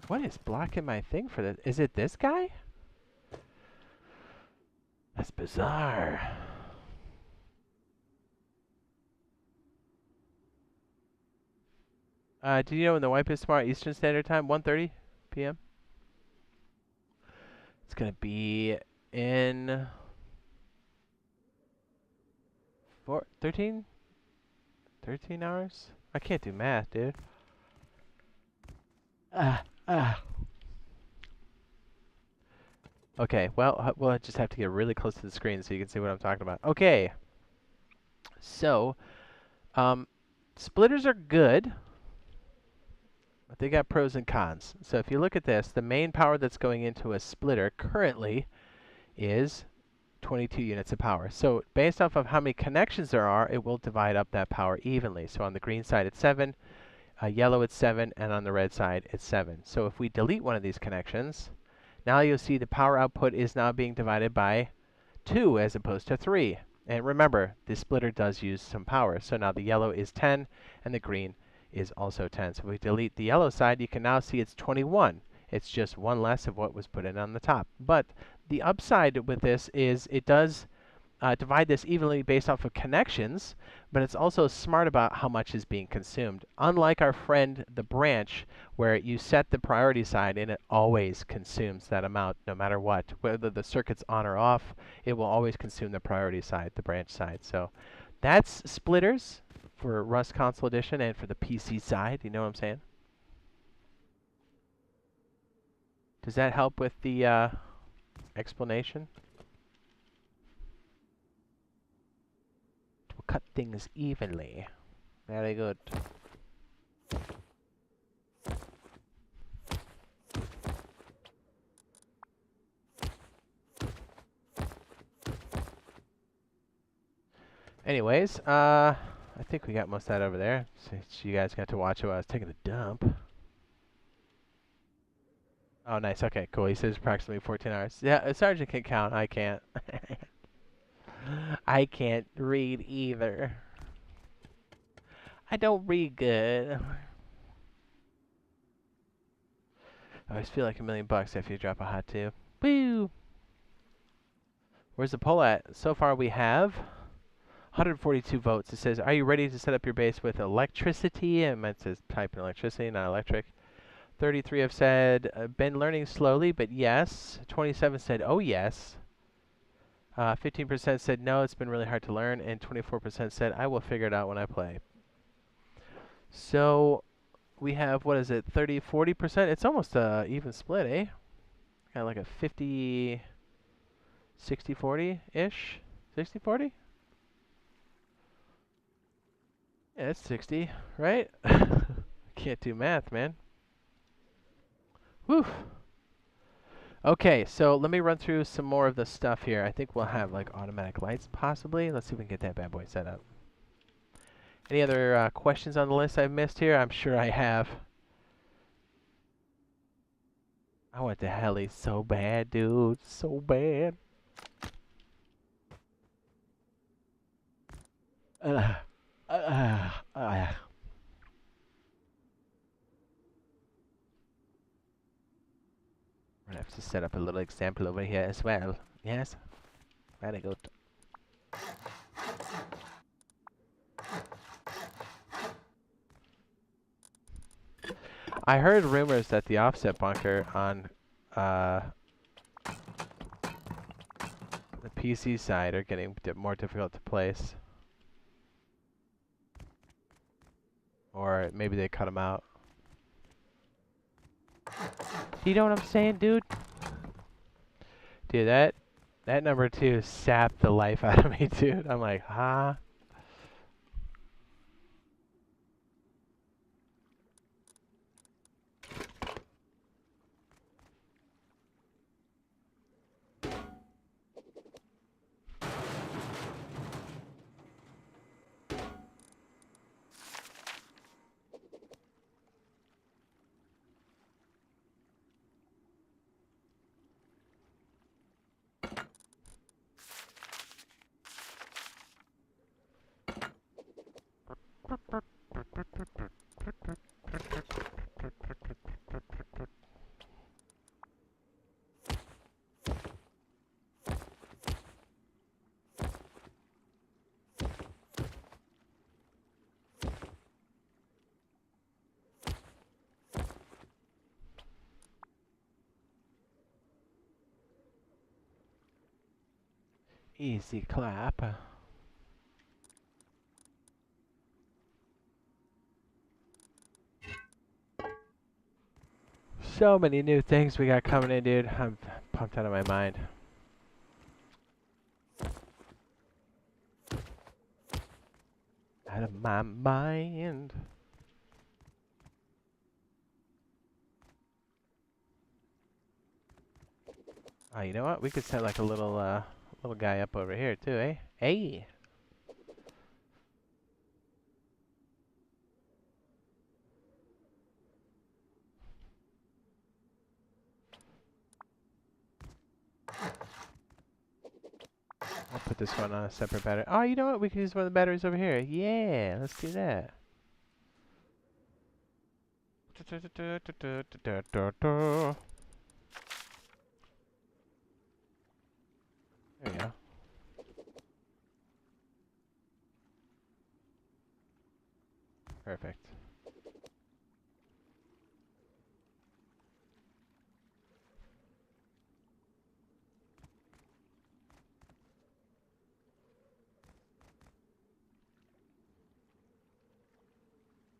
What is blocking my thing for this? Is it this guy? That's bizarre. Do you know when the wipe is tomorrow Eastern Standard Time? 1:30 p.m.? It's going to be in 13 hours? I can't do math, dude. Okay, well, we'll just have to get really close to the screen so you can see what I'm talking about. Okay. So, splitters are good, but they got pros and cons. So if you look at this, the main power that's going into a splitter currently is 22 units of power. So based off of how many connections there are, it will divide up that power evenly. So on the green side it's 7, yellow it's 7, and on the red side it's 7. So if we delete one of these connections, now you'll see the power output is now being divided by 2 as opposed to 3. And remember, the splitter does use some power. So now the yellow is 10 and the green is also 10. So if we delete the yellow side, you can now see it's 21. It's just one less of what was put in on the top. But the upside with this is it does divide this evenly based off of connections, but it's also smart about how much is being consumed. Unlike our friend the branch, where you set the priority side and it always consumes that amount no matter what. Whether the circuit's on or off, it will always consume the priority side, the branch side. So that's splitters for Rust Console Edition and for the PC side. You know what I'm saying? Does that help with the explanation? We'll cut things evenly. Very good. Anyways, I think we got most of that over there. So you guys got to watch it while I was taking a dump. Oh, nice. Okay, cool. He says approximately 14 hours. Yeah, a sergeant can count. I can't. I can't read either. I don't read good. I always feel like $1,000,000 after you drop a hot tube. Woo! Where's the poll at? So far we have 142 votes. It says, are you ready to set up your base with electricity? And it says type in electricity, not electric. 33 have said, been learning slowly, but yes. 27 said, oh yes. 15% said, no, it's been really hard to learn. And 24% said, I will figure it out when I play. So we have, what is it, 30, 40%? It's almost a even split, eh? Got like a 50, 60, 40-ish? 60, 40? Yeah, it's 60, right? Can't do math, man. Whew. Okay, so let me run through some more of the stuff here. I think we'll have like automatic lights possibly. Let's see if we can get that bad boy set up. Any other questions on the list I've missed here? I'm sure I have. I want the heli so bad, dude. So bad. I'm gonna have to set up a little example over here as well. Yes? Very good. I heard rumors that the offset bunker on the PC side are getting more difficult to place. Or maybe they cut them out. You know what I'm saying, dude? Dude, that number 2 sapped the life out of me, dude. I'm like, huh? Easy clap. So many new things we got coming in, dude. I'm pumped out of my mind. Out of my mind. Oh, you know what? We could set like a little guy up over here too, eh? Hey. I'll put put this one on a separate battery. Oh, you know what? We can use one of the batteries over here. Yeah, let's do that. There we go. Perfect.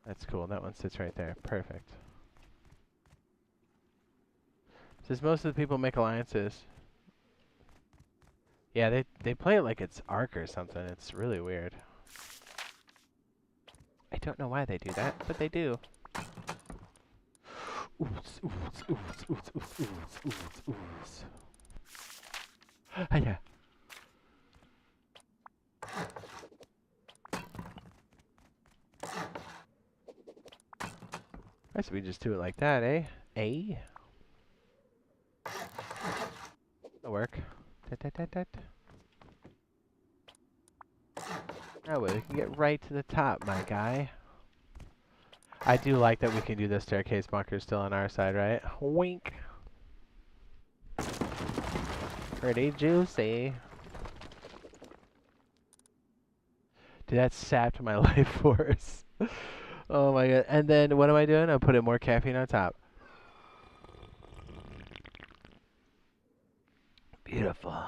That's cool. That one sits right there. Perfect. Says most of the people make alliances. Yeah, they play it like it's Ark or something. It's really weird. I don't know why they do that, but they do. Oops, oops, oops, oops, oops, oops, oops, oops. Hiya. I guess we just do it like that, eh? Eh? That'll work. That way we can get right to the top, my guy. I do like that we can do the staircase bunker still on our side, right? Wink. Pretty juicy. Dude, that sapped my life force. Oh my god. And then what am I doing? I'm putting more caffeine on top. Beautiful.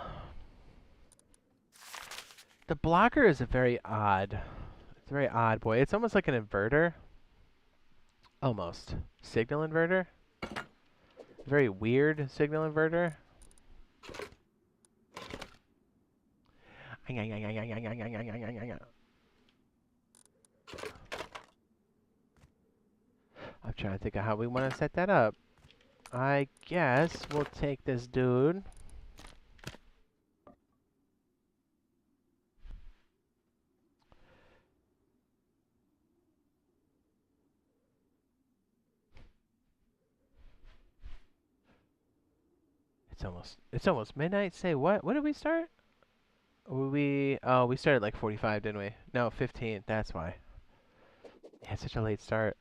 The blocker is a very odd. It's a very odd boy. It's almost like an inverter. Almost. Signal inverter. Very weird signal inverter. I'm trying to think of how we want to set that up. I guess we'll take this dude. It's almost midnight. Say what? When did we start? We started like 45, didn't we? No, 15. That's why. Yeah, it's such a late start.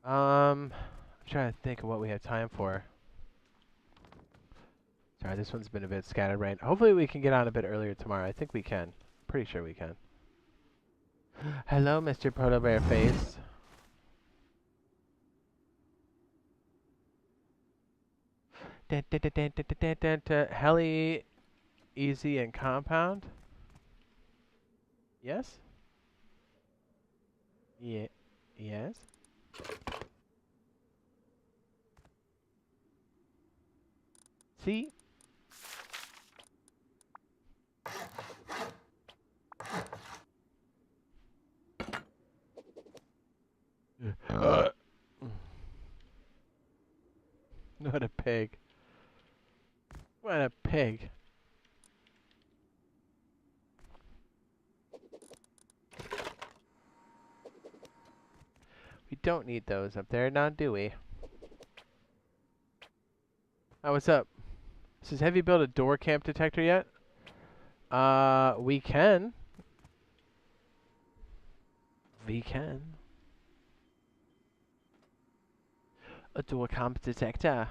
I'm trying to think of what we have time for. Sorry, this one's been a bit scattered right. Hopefully we can get on a bit earlier tomorrow. I think we can. Pretty sure we can. Hello, Mr. Polar Bear Face. Heli, easy, and compound. Yes? Yeah. Yes? See? What a pig. What a pig. We don't need those up there, now do we? Oh, what's up? Says, have you built a door camp detector yet? We can. We can. A door camp detector.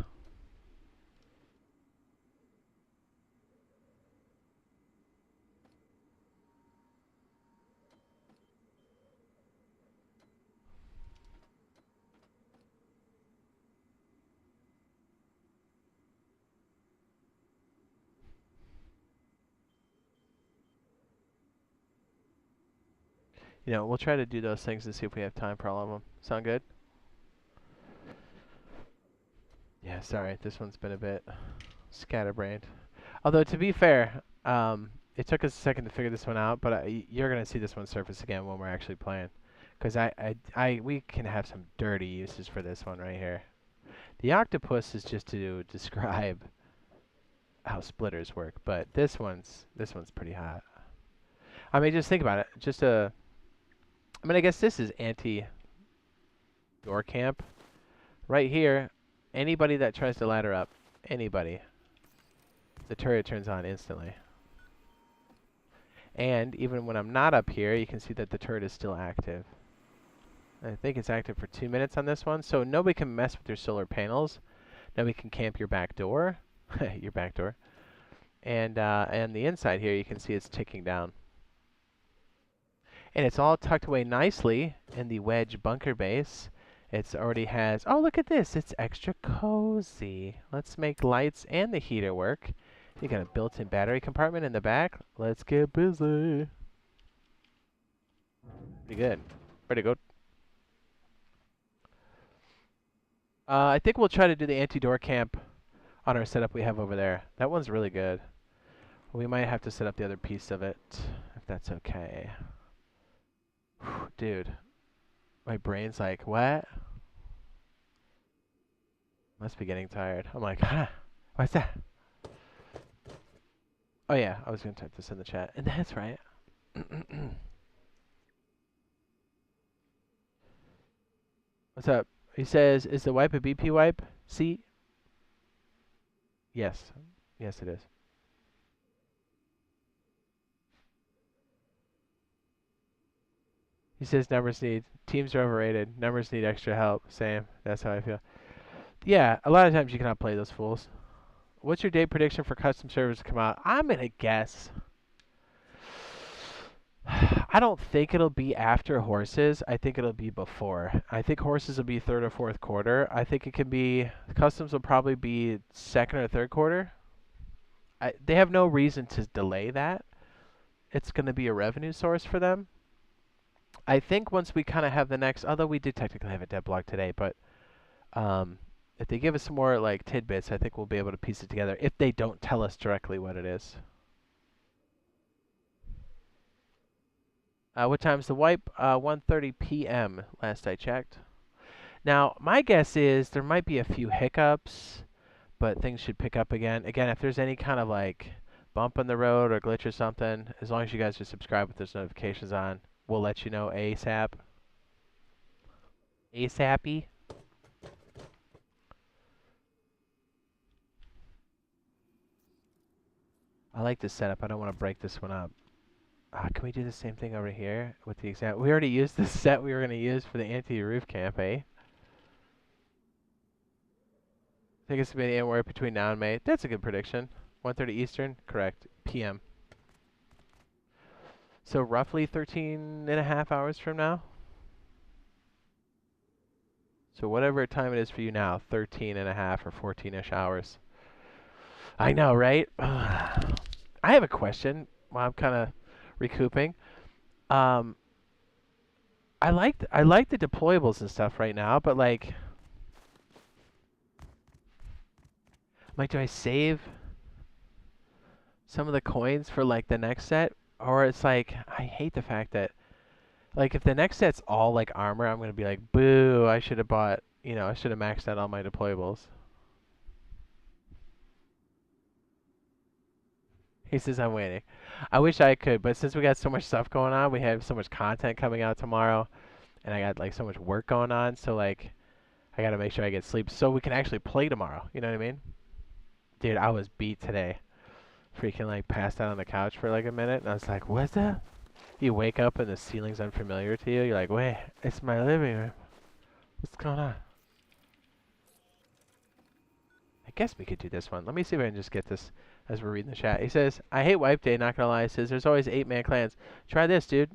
You know, we'll try to do those things and see if we have time for all of them. Sound good? Yeah, sorry. This one's been a bit scatterbrained. Although, to be fair, it took us a second to figure this one out, but you're going to see this one surface again when we're actually playing. Because we can have some dirty uses for this one right here. The octopus is just to describe how splitters work, but this one's pretty hot. I mean, just think about it. I mean, I guess this is anti-door camp. Right here, anybody that tries to ladder up, anybody, the turret turns on instantly. And even when I'm not up here, you can see that the turret is still active. I think it's active for 2 minutes on this one, so nobody can mess with your solar panels. Nobody can camp your back door, your back door. And the inside here, you can see it's ticking down. And it's all tucked away nicely in the wedge bunker base. It's already has, oh, look at this. It's extra cozy. Let's make lights and the heater work. You got a built-in battery compartment in the back. Let's get busy. Pretty good. Pretty good. I think we'll try to do the anti-door camp on our setup we have over there. That one's really good. We might have to set up the other piece of it, if that's okay. Whew, dude, my brain's like, what? Must be getting tired. I'm like, huh? What's that? Oh yeah, I was gonna type this in the chat, and that's right. What's up? He says, is the wipe a BP wipe? See? Yes. Yes, it is. He says numbers need, teams are overrated. Numbers need extra help. Same. That's how I feel. Yeah, a lot of times you cannot play those fools. What's your date prediction for custom servers to come out? I'm going to guess. I don't think it'll be after horses. I think it'll be before. I think horses will be third or fourth quarter. I think it can be, customs will probably be second or third quarter. They have no reason to delay that. It's going to be a revenue source for them. I think once we kind of have the next, although we did technically have a dev blog today, but if they give us some more like tidbits, I think we'll be able to piece it together if they don't tell us directly what it is. What time's the wipe? 1:30 p.m. last I checked. Now, my guess is there might be a few hiccups, but things should pick up again. Again, if there's any kind of like bump in the road or glitch or something, as long as you guys just subscribe with those notifications on, we'll let you know ASAP. ASAP-y. I like this setup. I don't want to break this one up. Can we do the same thing over here with the example? We already used the set we were going to use for the anti-roof camp, eh? I think it's going to be anywhere between now and May. That's a good prediction. 1:30 Eastern? Correct. PM. So roughly 13 and a half hours from now? So whatever time it is for you now, 13 and a half or 14-ish hours. I know, right? I have a question while I'm kind of recouping. I like the deployables and stuff right now, but like do I save some of the coins for like the next set? Or it's like I hate the fact that like if the next set's all like armor, I'm gonna be like, boo, I should have bought, I should have maxed out all my deployables. He says I'm waiting. I wish I could, but since we got so much stuff going on, we have so much content coming out tomorrow, and I got like so much work going on, so like I gotta make sure I get sleep so we can actually play tomorrow. You know what I mean? Dude, I was beat today. Freaking like passed out on the couch for like a minute, and I was like, what's that? You wake up and the ceiling's unfamiliar to you. You're like, wait, it's my living room. What's going on? I guess we could do this one. Let me see if I can just get this as we're reading the chat. He says, I hate wipe day, not gonna lie. He says, there's always 8-man clans. Try this, dude.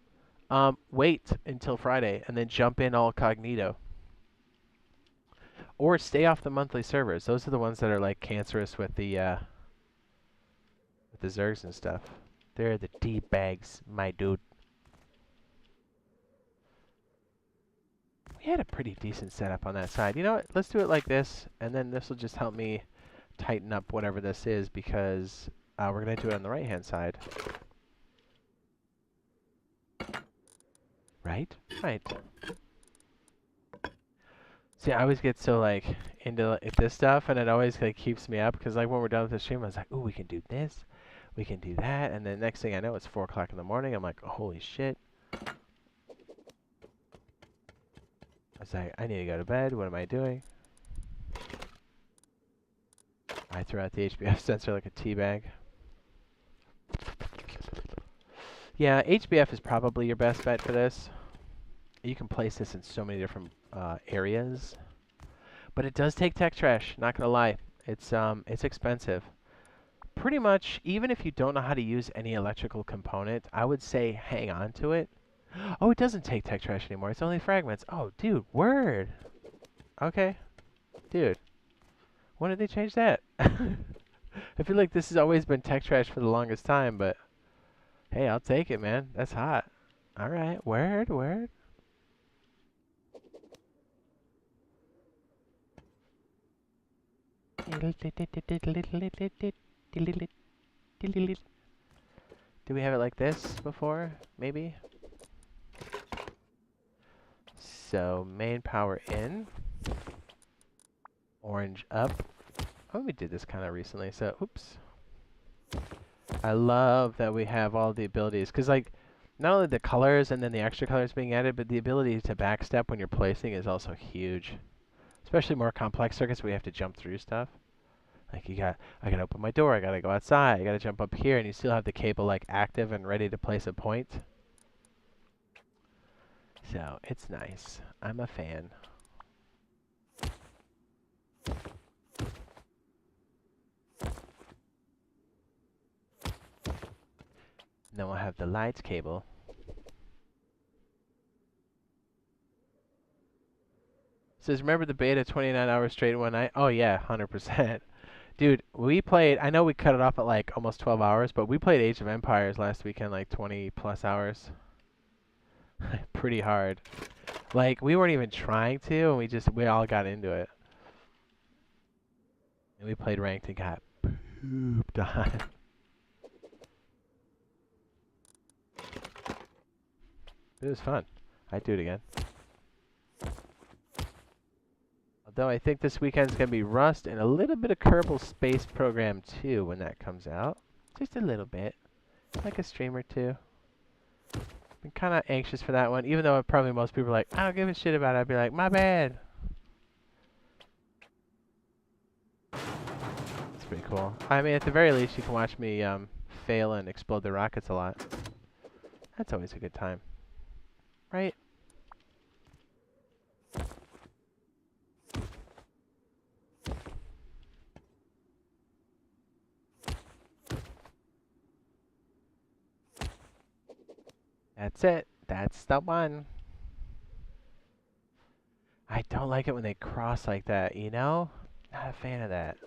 Wait until Friday and then jump in all cognito. Or stay off the monthly servers. Those are the ones that are like cancerous with the Zergs and stuff. They're the D-bags, my dude. We had a pretty decent setup on that side. You know what? Let's do it like this, and then this will just help me tighten up whatever this is, because we're going to do it on the right-hand side. Right? Right. See, I always get so, like, into this stuff, and it always, like, keeps me up, because, like, when we're done with the stream, I was like, ooh, we can do this, we can do that, and then next thing I know, it's 4 o'clock in the morning. I'm like, oh, holy shit. I was like, I need to go to bed. What am I doing? I threw out the HBF sensor like a tea bag. Yeah, HBF is probably your best bet for this. You can place this in so many different areas. But it does take tech trash, not gonna lie. It's expensive. Pretty much, even if you don't know how to use any electrical component, I would say hang on to it. Oh, it doesn't take tech trash anymore. It's only fragments. Oh, dude, word. Okay, dude. When did they change that? I feel like this has always been tech trash for the longest time, but hey, I'll take it, man. That's hot. All right, word, word. Do we have it like this before? Maybe? So, main power in. Orange up. Oh, we did this kind of recently, so, oops. I love that we have all the abilities, because, like, not only the colors and then the extra colors being added, but the ability to backstep when you're placing is also huge. Especially more complex circuits where we have to jump through stuff. Like, I gotta open my door, I gotta go outside, I gotta jump up here, and you still have the cable, like, active and ready to place a point. So, it's nice. I'm a fan. Then we'll have the lights cable. Says, remember the beta 29 hours straight one night? Oh yeah, 100%. Dude, we played, I know we cut it off at like almost 12 hours, but we played Age of Empires last weekend like 20 plus hours. Pretty hard. Like, we weren't even trying to, and we all got into it. And we played ranked and got pooped on. It was fun. I'd do it again. Although I think this weekend's going to be Rust and a little bit of Kerbal Space Program too when that comes out. Just a little bit. Like a stream or two. Been kind of anxious for that one, even though probably most people are like, I don't give a shit about it. I'd be like, my bad. It's pretty cool. I mean, at the very least, you can watch me fail and explode the rockets a lot. That's always a good time. Right? That's it. That's the one. I don't like it when they cross like that, you know? Not a fan of that.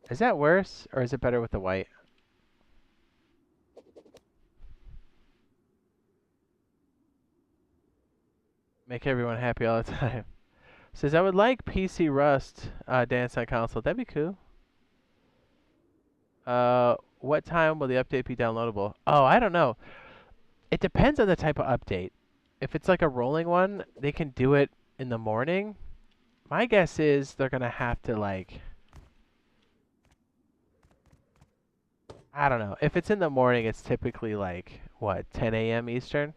Is that worse, or is it better with the white? Make everyone happy all the time. Says, I would like PC Rust dance on console. That'd be cool. What time will the update be downloadable? Oh, I don't know. It depends on the type of update. If it's like a rolling one, they can do it in the morning. My guess is they're going to have to, like, I don't know. If it's in the morning, it's typically like, what, 10 a.m. Eastern?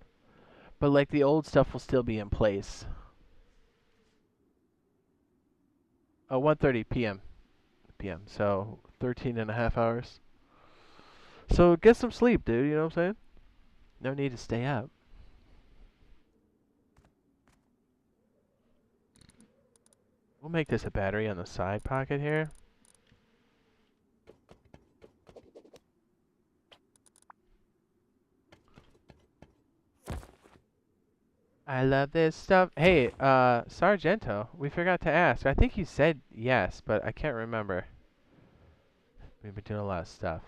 But, like, the old stuff will still be in place. Oh, 1:30 p.m. So 13 and a half hours. So get some sleep, dude. You know what I'm saying? No need to stay up. We'll make this a battery on the side pocket here. I love this stuff. Hey, Sargento, we forgot to ask. I think you said yes, but I can't remember. We've been doing a lot of stuff.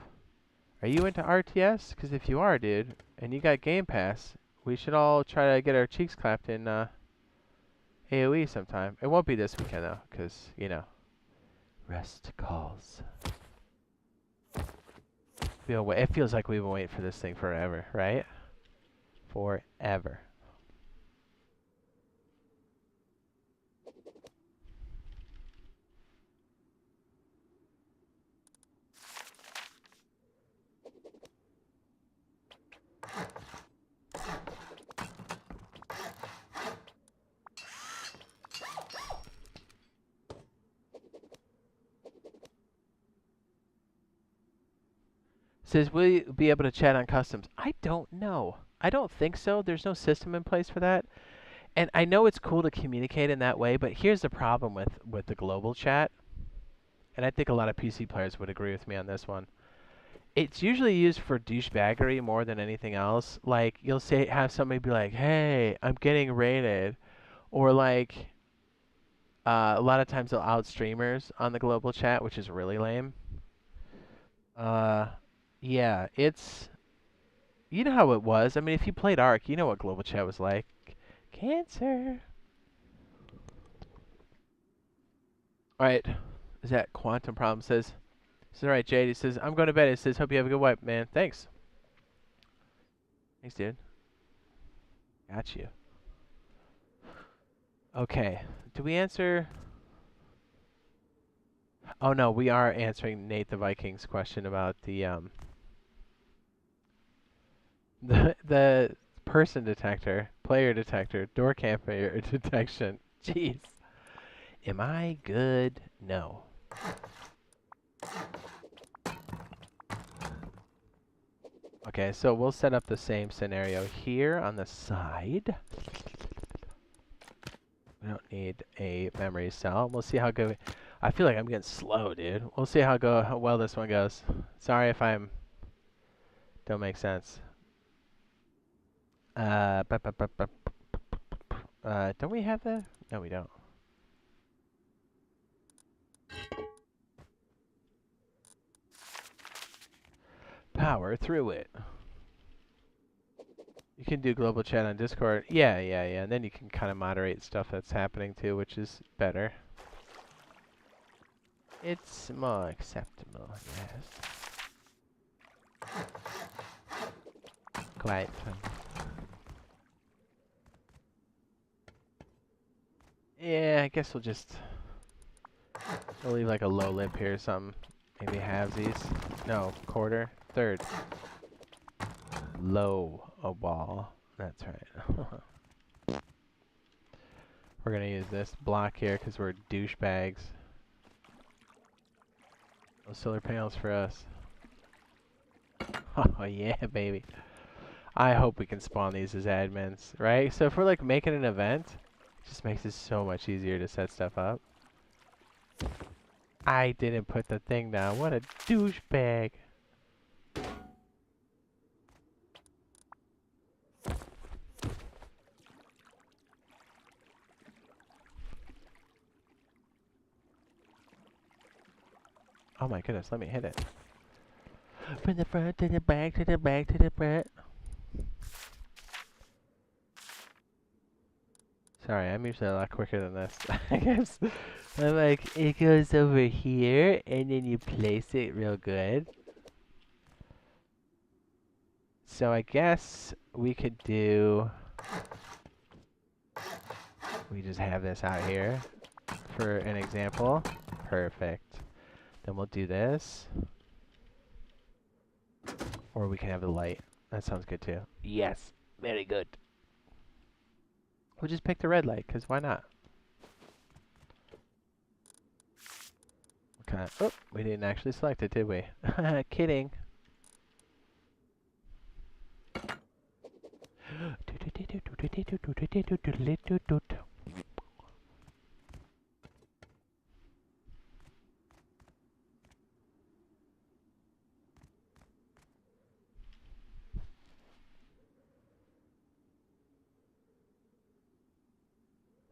Are you into RTS? Because if you are, dude, and you got Game Pass, we should all try to get our cheeks clapped in AoE sometime. It won't be this weekend, though, because, you know, rest calls. It feels like we've been waiting for this thing forever, right? Forever. Says, will you be able to chat on customs? I don't know. I don't think so. There's no system in place for that. And I know it's cool to communicate in that way, but here's the problem with the global chat. And I think a lot of PC players would agree with me on this one. It's usually used for douchebaggery more than anything else. Like, you'll have somebody be like, hey, I'm getting raided. Or like, a lot of times they'll out streamers on the global chat, which is really lame. Yeah, it's, you know how it was. I mean, if you played Ark, you know what global chat was like. Cancer. All right. Is that Quantum Problem says, all right, Jade. He says, I'm going to bed. He says, hope you have a good wipe, man. Thanks. Thanks, dude. Got you. Okay. Do we answer? Oh, no. We are answering Nate the Viking's question about the the person detector, player detector, door camper detection. Jeez. Am I good? No. Okay, so we'll set up the same scenario here on the side. We don't need a memory cell. We'll see how good. I feel like I'm getting slow, dude. We'll see how well this one goes. Sorry if I'm don't make sense. Don't we have the? No, we don't. Power through it. You can do global chat on Discord. Yeah. And then you can kind of moderate stuff that's happening too, which is better. It's more acceptable, yes. Quite fun. Yeah, I guess we'll leave like a low limp here or something. Maybe halvesies. No, quarter, third. Low a wall. That's right. We're gonna use this block here because we're douchebags. No solar panels for us. Oh yeah, baby. I hope we can spawn these as admins, right? So if we're like making an event, it just makes it so much easier to set stuff up. I didn't put the thing down. What a douchebag. Oh my goodness, let me hit it. From the front to the back to the back to the front. Sorry, I'm usually a lot quicker than this. I guess I'm like, it goes over here and then you place it real good. So I guess we could do, we just have this out here for an example. Perfect. Then we'll do this. Or we can have the light. That sounds good too. Yes, very good. We'll just pick the red light, because why not? Okay. Oh, we didn't actually select it, did we? Kidding.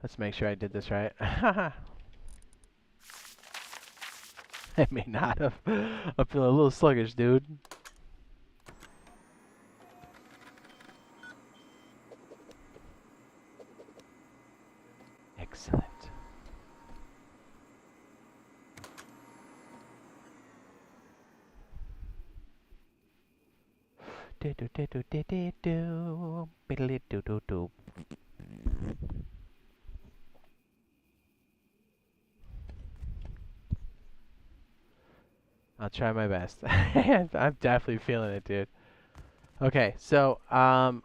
Let's make sure I did this right. I may not have. I'm feeling a little sluggish, dude. Excellent. I'll try my best. I'm definitely feeling it, dude. Okay, so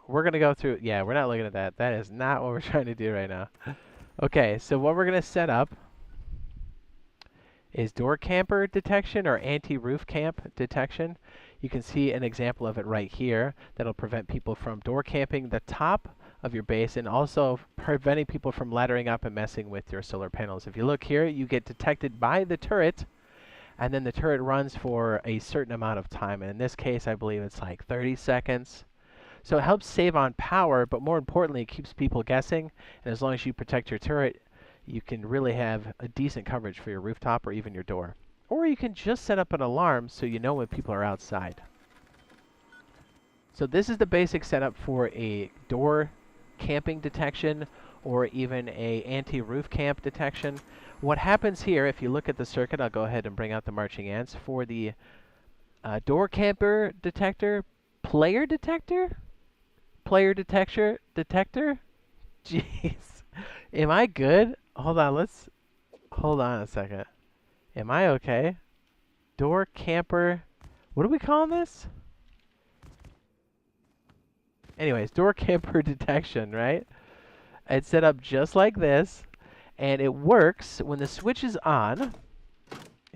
we're gonna go through. Yeah, we're not looking at that. That is not what we're trying to do right now. Okay, so what we're gonna set up is door camper detection or anti-roof camp detection. You can see an example of it right here that'll prevent people from door camping the top of your base and also preventing people from laddering up and messing with your solar panels. If you look here, you get detected by the turret, and then the turret runs for a certain amount of time. And in this case, I believe it's like 30 seconds. So it helps save on power, but more importantly, it keeps people guessing. And as long as you protect your turret, you can really have a decent coverage for your rooftop or even your door. Or you can just set up an alarm so you know when people are outside. So this is the basic setup for a door camping detection or even a anti-roof camp detection. What happens here, if you look at the circuit, I'll go ahead and bring out the marching ants for the door camper detector, player detector? Player detector? Jeez. Am I good? Hold on a second. Am I okay? Door camper. What are we calling this? Anyways, door camper detection, right? It's set up just like this, and it works when the switch is on.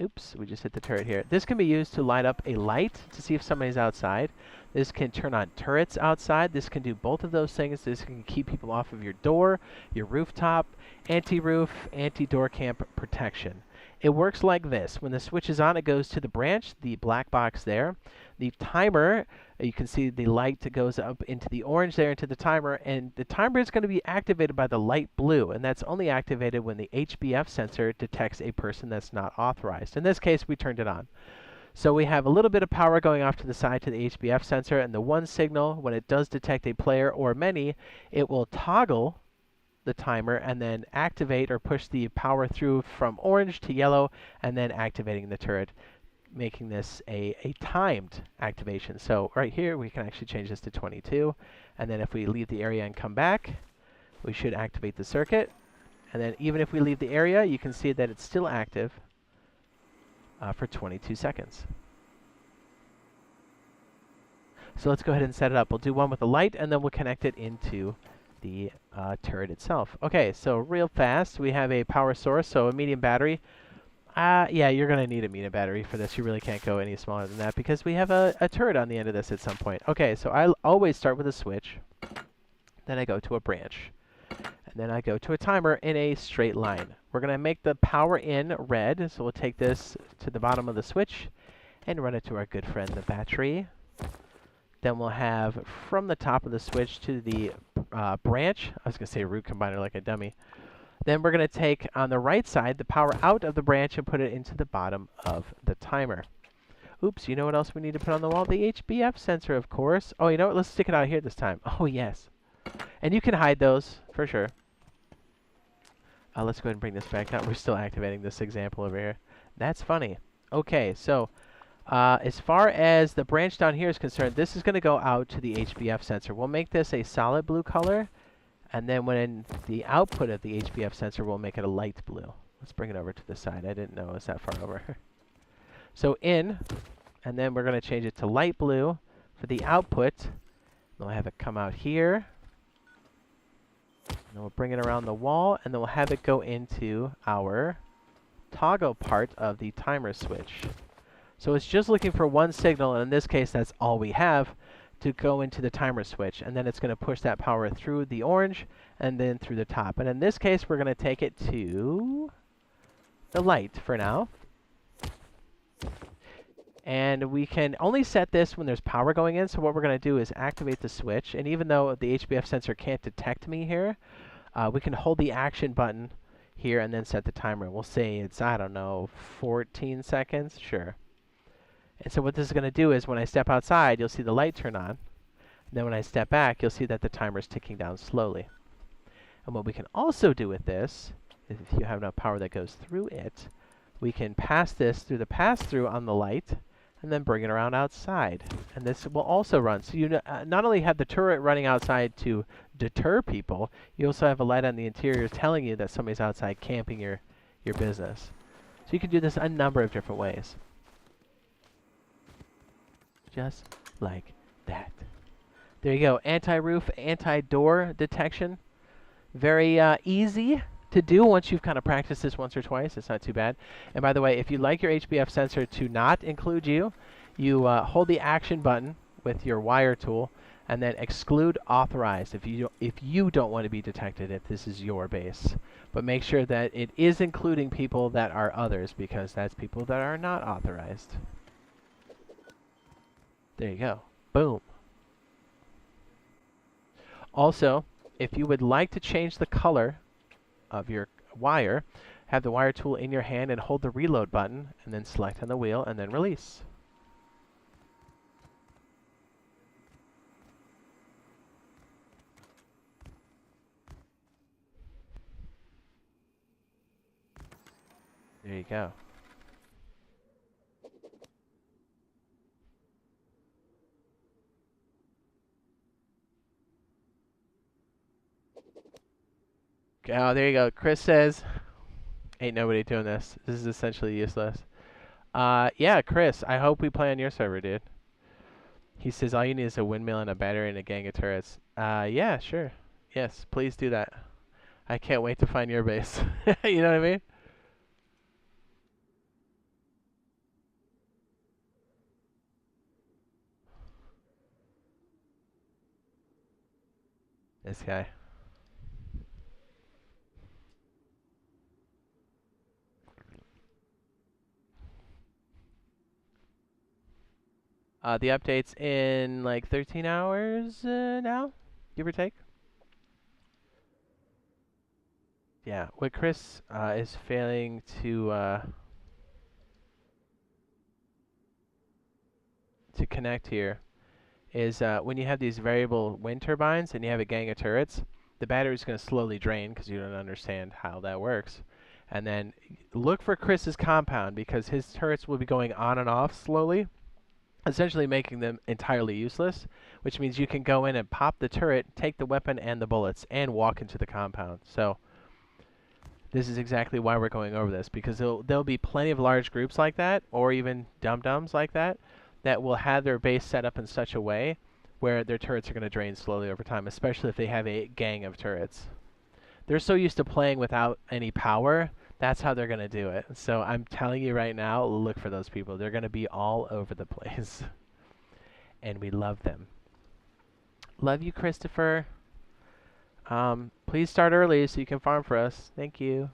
Oops, we just hit the turret here. This can be used to light up a light to see if somebody's outside. This can turn on turrets outside. This can do both of those things. This can keep people off of your door, your rooftop, anti-roof, anti-door camp protection. It works like this. When the switch is on, it goes to the branch, the black box there. The timer, you can see the light goes up into the orange there into the timer, and the timer is going to be activated by the light blue, and that's only activated when the HBF sensor detects a person that's not authorized. In this case, we turned it on. So we have a little bit of power going off to the side to the HBF sensor, and the one signal, when it does detect a player or many, it will toggle the timer and then activate or push the power through from orange to yellow, and then activating the turret, making this a timed activation. So right here, we can actually change this to 22, and then if we leave the area and come back, we should activate the circuit. And then even if we leave the area, you can see that it's still active for 22 seconds. So let's go ahead and set it up. We'll do one with the light, and then we'll connect it into the turret itself. Okay, so real fast, we have a power source, so a medium battery. Yeah, you're going to need a medium battery for this. You really can't go any smaller than that because we have a turret on the end of this at some point. Okay, so I always start with a switch. Then I go to a branch. And then I go to a timer in a straight line. We're going to make the power in red, so we'll take this to the bottom of the switch and run it to our good friend, the battery. Then we'll have from the top of the switch to the branch. I was going to say root combiner like a dummy. Then we're going to take, on the right side, the power out of the branch and put it into the bottom of the timer. Oops, you know what else we need to put on the wall? The HBF sensor, of course. Oh, you know what? Let's stick it out here this time. Oh, yes. And you can hide those, for sure. Let's go ahead and bring this back down. We're still activating this example over here. That's funny. Okay, so as far as the branch down here is concerned, this is going to go out to the HBF sensor. We'll make this a solid blue color. And then when the output of the HBF sensor, we'll make it a light blue. Let's bring it over to the side. I didn't know it was that far over. So in, and then we're going to change it to light blue for the output. We'll have it come out here. And then we'll bring it around the wall, and then we'll have it go into our toggle part of the timer switch. So it's just looking for one signal, and in this case, that's all we have, to go into the timer switch, and then it's going to push that power through the orange and then through the top. And in this case, we're going to take it to the light for now. And we can only set this when there's power going in, so what we're going to do is activate the switch. And even though the HBF sensor can't detect me here, we can hold the action button here and then set the timer. We'll say it's, I don't know, 14 seconds? Sure. And so what this is going to do is when I step outside, you'll see the light turn on. And then when I step back, you'll see that the timer is ticking down slowly. And what we can also do with this, is if you have enough power that goes through it, we can pass this through the pass-through on the light and then bring it around outside. And this will also run. So you not only have the turret running outside to deter people, you also have a light on the interior telling you that somebody's outside camping your business. So you can do this a number of different ways. Just like that. There you go. Anti-roof, anti-door detection. Very easy. to do once you've kind of practiced this once or twice. It's not too bad. And by the way, if you'd like your HBF sensor to not include you, you hold the action button with your wire tool and then exclude authorized if you don't want to be detected if this is your base. But make sure that it is including people that are others, because that's people that are not authorized. There you go. Boom. Also, if you would like to change the color of your wire, have the wire tool in your hand and hold the reload button and then select on the wheel and then release. There you go. Oh, there you go. Chris says, ain't nobody doing this. This is essentially useless. Yeah, Chris, I hope we play on your server, dude. He says all you need is a windmill and a battery and a gang of turrets. Yeah, sure. Yes, please do that. I can't wait to find your base. You know what I mean? This guy. The update's in like 13 hours now, give or take. Yeah, what Chris is failing to connect here is when you have these variable wind turbines and you have a gang of turrets, the battery's going to slowly drain because you don't understand how that works. And then look for Chris's compound, because his turrets will be going on and off slowly, essentially making them entirely useless, which means you can go in and pop the turret, take the weapon and the bullets, and walk into the compound. So this is exactly why we're going over this, because there'll be plenty of large groups like that, or even dum-dums like that, that will have their base set up in such a way where their turrets are going to drain slowly over time, especially if they have a gang of turrets. They're so used to playing without any power, that's how they're going to do it. So I'm telling you right now, look for those people. They're going to be all over the place. And we love them. Love you, Christopher. Please start early so you can farm for us. Thank you.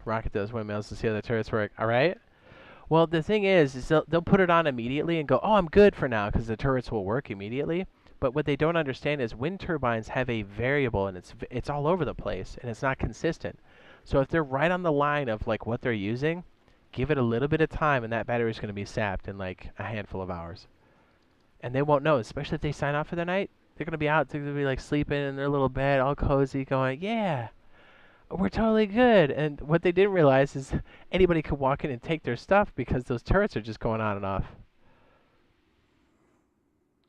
Rocket those windmills to see how the turrets work. All right. Well, the thing is they'll put it on immediately and go, oh, I'm good for now, because the turrets will work immediately. But what they don't understand is wind turbines have a variable, and it's all over the place, and it's not consistent. So if they're right on the line of like what they're using, give it a little bit of time, and that battery is going to be sapped in like a handful of hours. And they won't know, especially if they sign off for the night. They're going to be out. They're going to be like sleeping in their little bed, all cozy, going, yeah, we're totally good. And what they didn't realize is anybody could walk in and take their stuff because those turrets are just going on and off.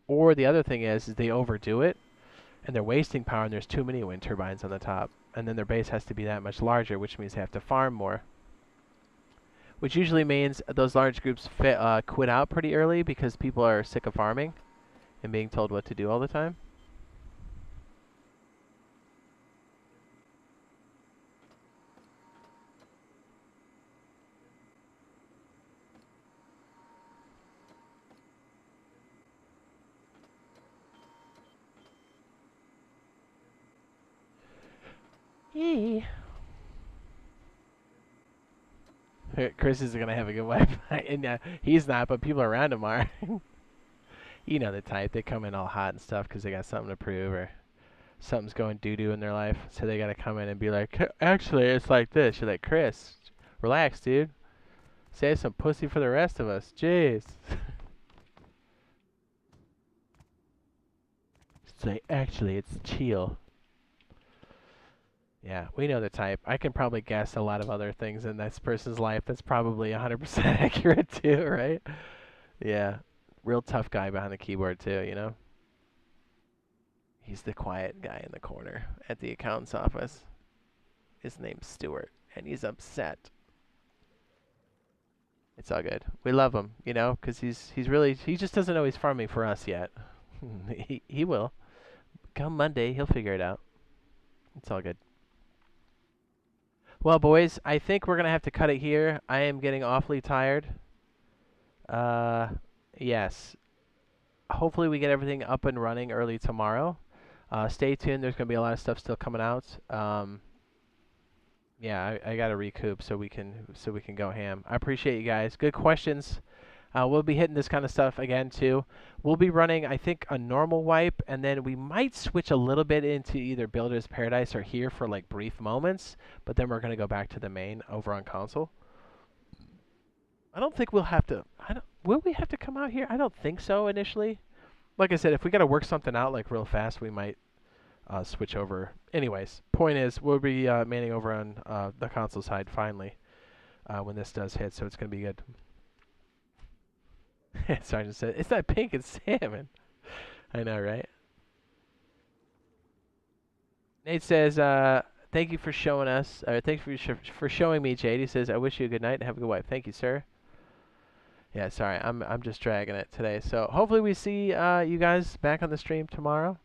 Or the other thing is they overdo it and they're wasting power, and there's too many wind turbines on the top. And then their base has to be that much larger, which means they have to farm more. Which usually means those large groups quit out pretty early because people are sick of farming and being told what to do all the time. Yee. Chris is gonna have a good wife, and he's not, but people around him are. You know the type. They come in all hot and stuff because they got something to prove, or something's going doo-doo in their life, so they gotta come in and be like, actually, it's like this. You're like, Chris, relax, dude. Save some pussy for the rest of us. Jeez. It's like, actually, it's chill. Yeah, we know the type. I can probably guess a lot of other things in this person's life that's probably 100% accurate too, right? Yeah. Real tough guy behind the keyboard too, you know? He's the quiet guy in the corner at the accountant's office. His name's Stuart, and he's upset. It's all good. We love him, you know, because he's really he just doesn't know he's farming for us yet. He will. Come Monday, he'll figure it out. It's all good. Well, boys, I think we're gonna have to cut it here. I am getting awfully tired. Uh, yes. Hopefully we get everything up and running early tomorrow. Stay tuned. There's gonna be a lot of stuff still coming out. Yeah, I gotta recoup so we can go ham. I appreciate you guys. Good questions. We'll be hitting this kind of stuff again too. We'll be running, I think, a normal wipe, and then we might switch a little bit into either Builder's Paradise or here for like brief moments. But then we're gonna go back to the main over on console. I don't think we'll have to. Will we have to come out here? I don't think so initially. Like I said, if we gotta work something out like real fast, we might switch over. Anyways, point is, we'll be manning over on the console side finally when this does hit, so it's gonna be good. Sergeant said, "It's not pink, it's salmon." I know, right? Nate says, "Thank you for showing us. Thank you for showing me, Jade." He says, "I wish you a good night and have a good wife." Thank you, sir. Yeah, sorry, I'm just dragging it today. So hopefully we see you guys back on the stream tomorrow.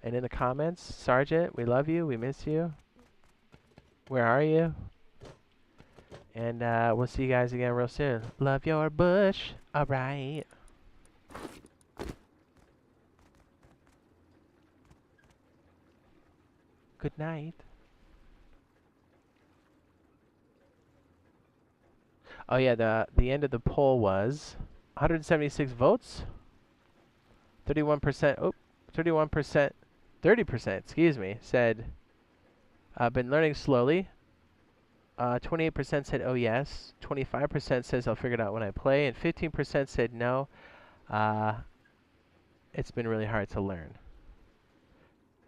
And in the comments, Sergeant, we love you. We miss you. Where are you? And we'll see you guys again real soon. Love your bush. All right. Good night. Oh yeah, the end of the poll was 176 votes. 31%. Oh, 31%. 30%. Excuse me. Said I've been learning slowly. 28% said, oh yes. 25% says I'll figure it out when I play. And 15% said no. It's been really hard to learn.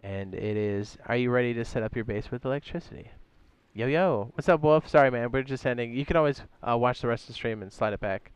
And it is, are you ready to set up your base with electricity? Yo, yo. What's up, Wolf? Sorry, man. We're just ending. You can always watch the rest of the stream and slide it back.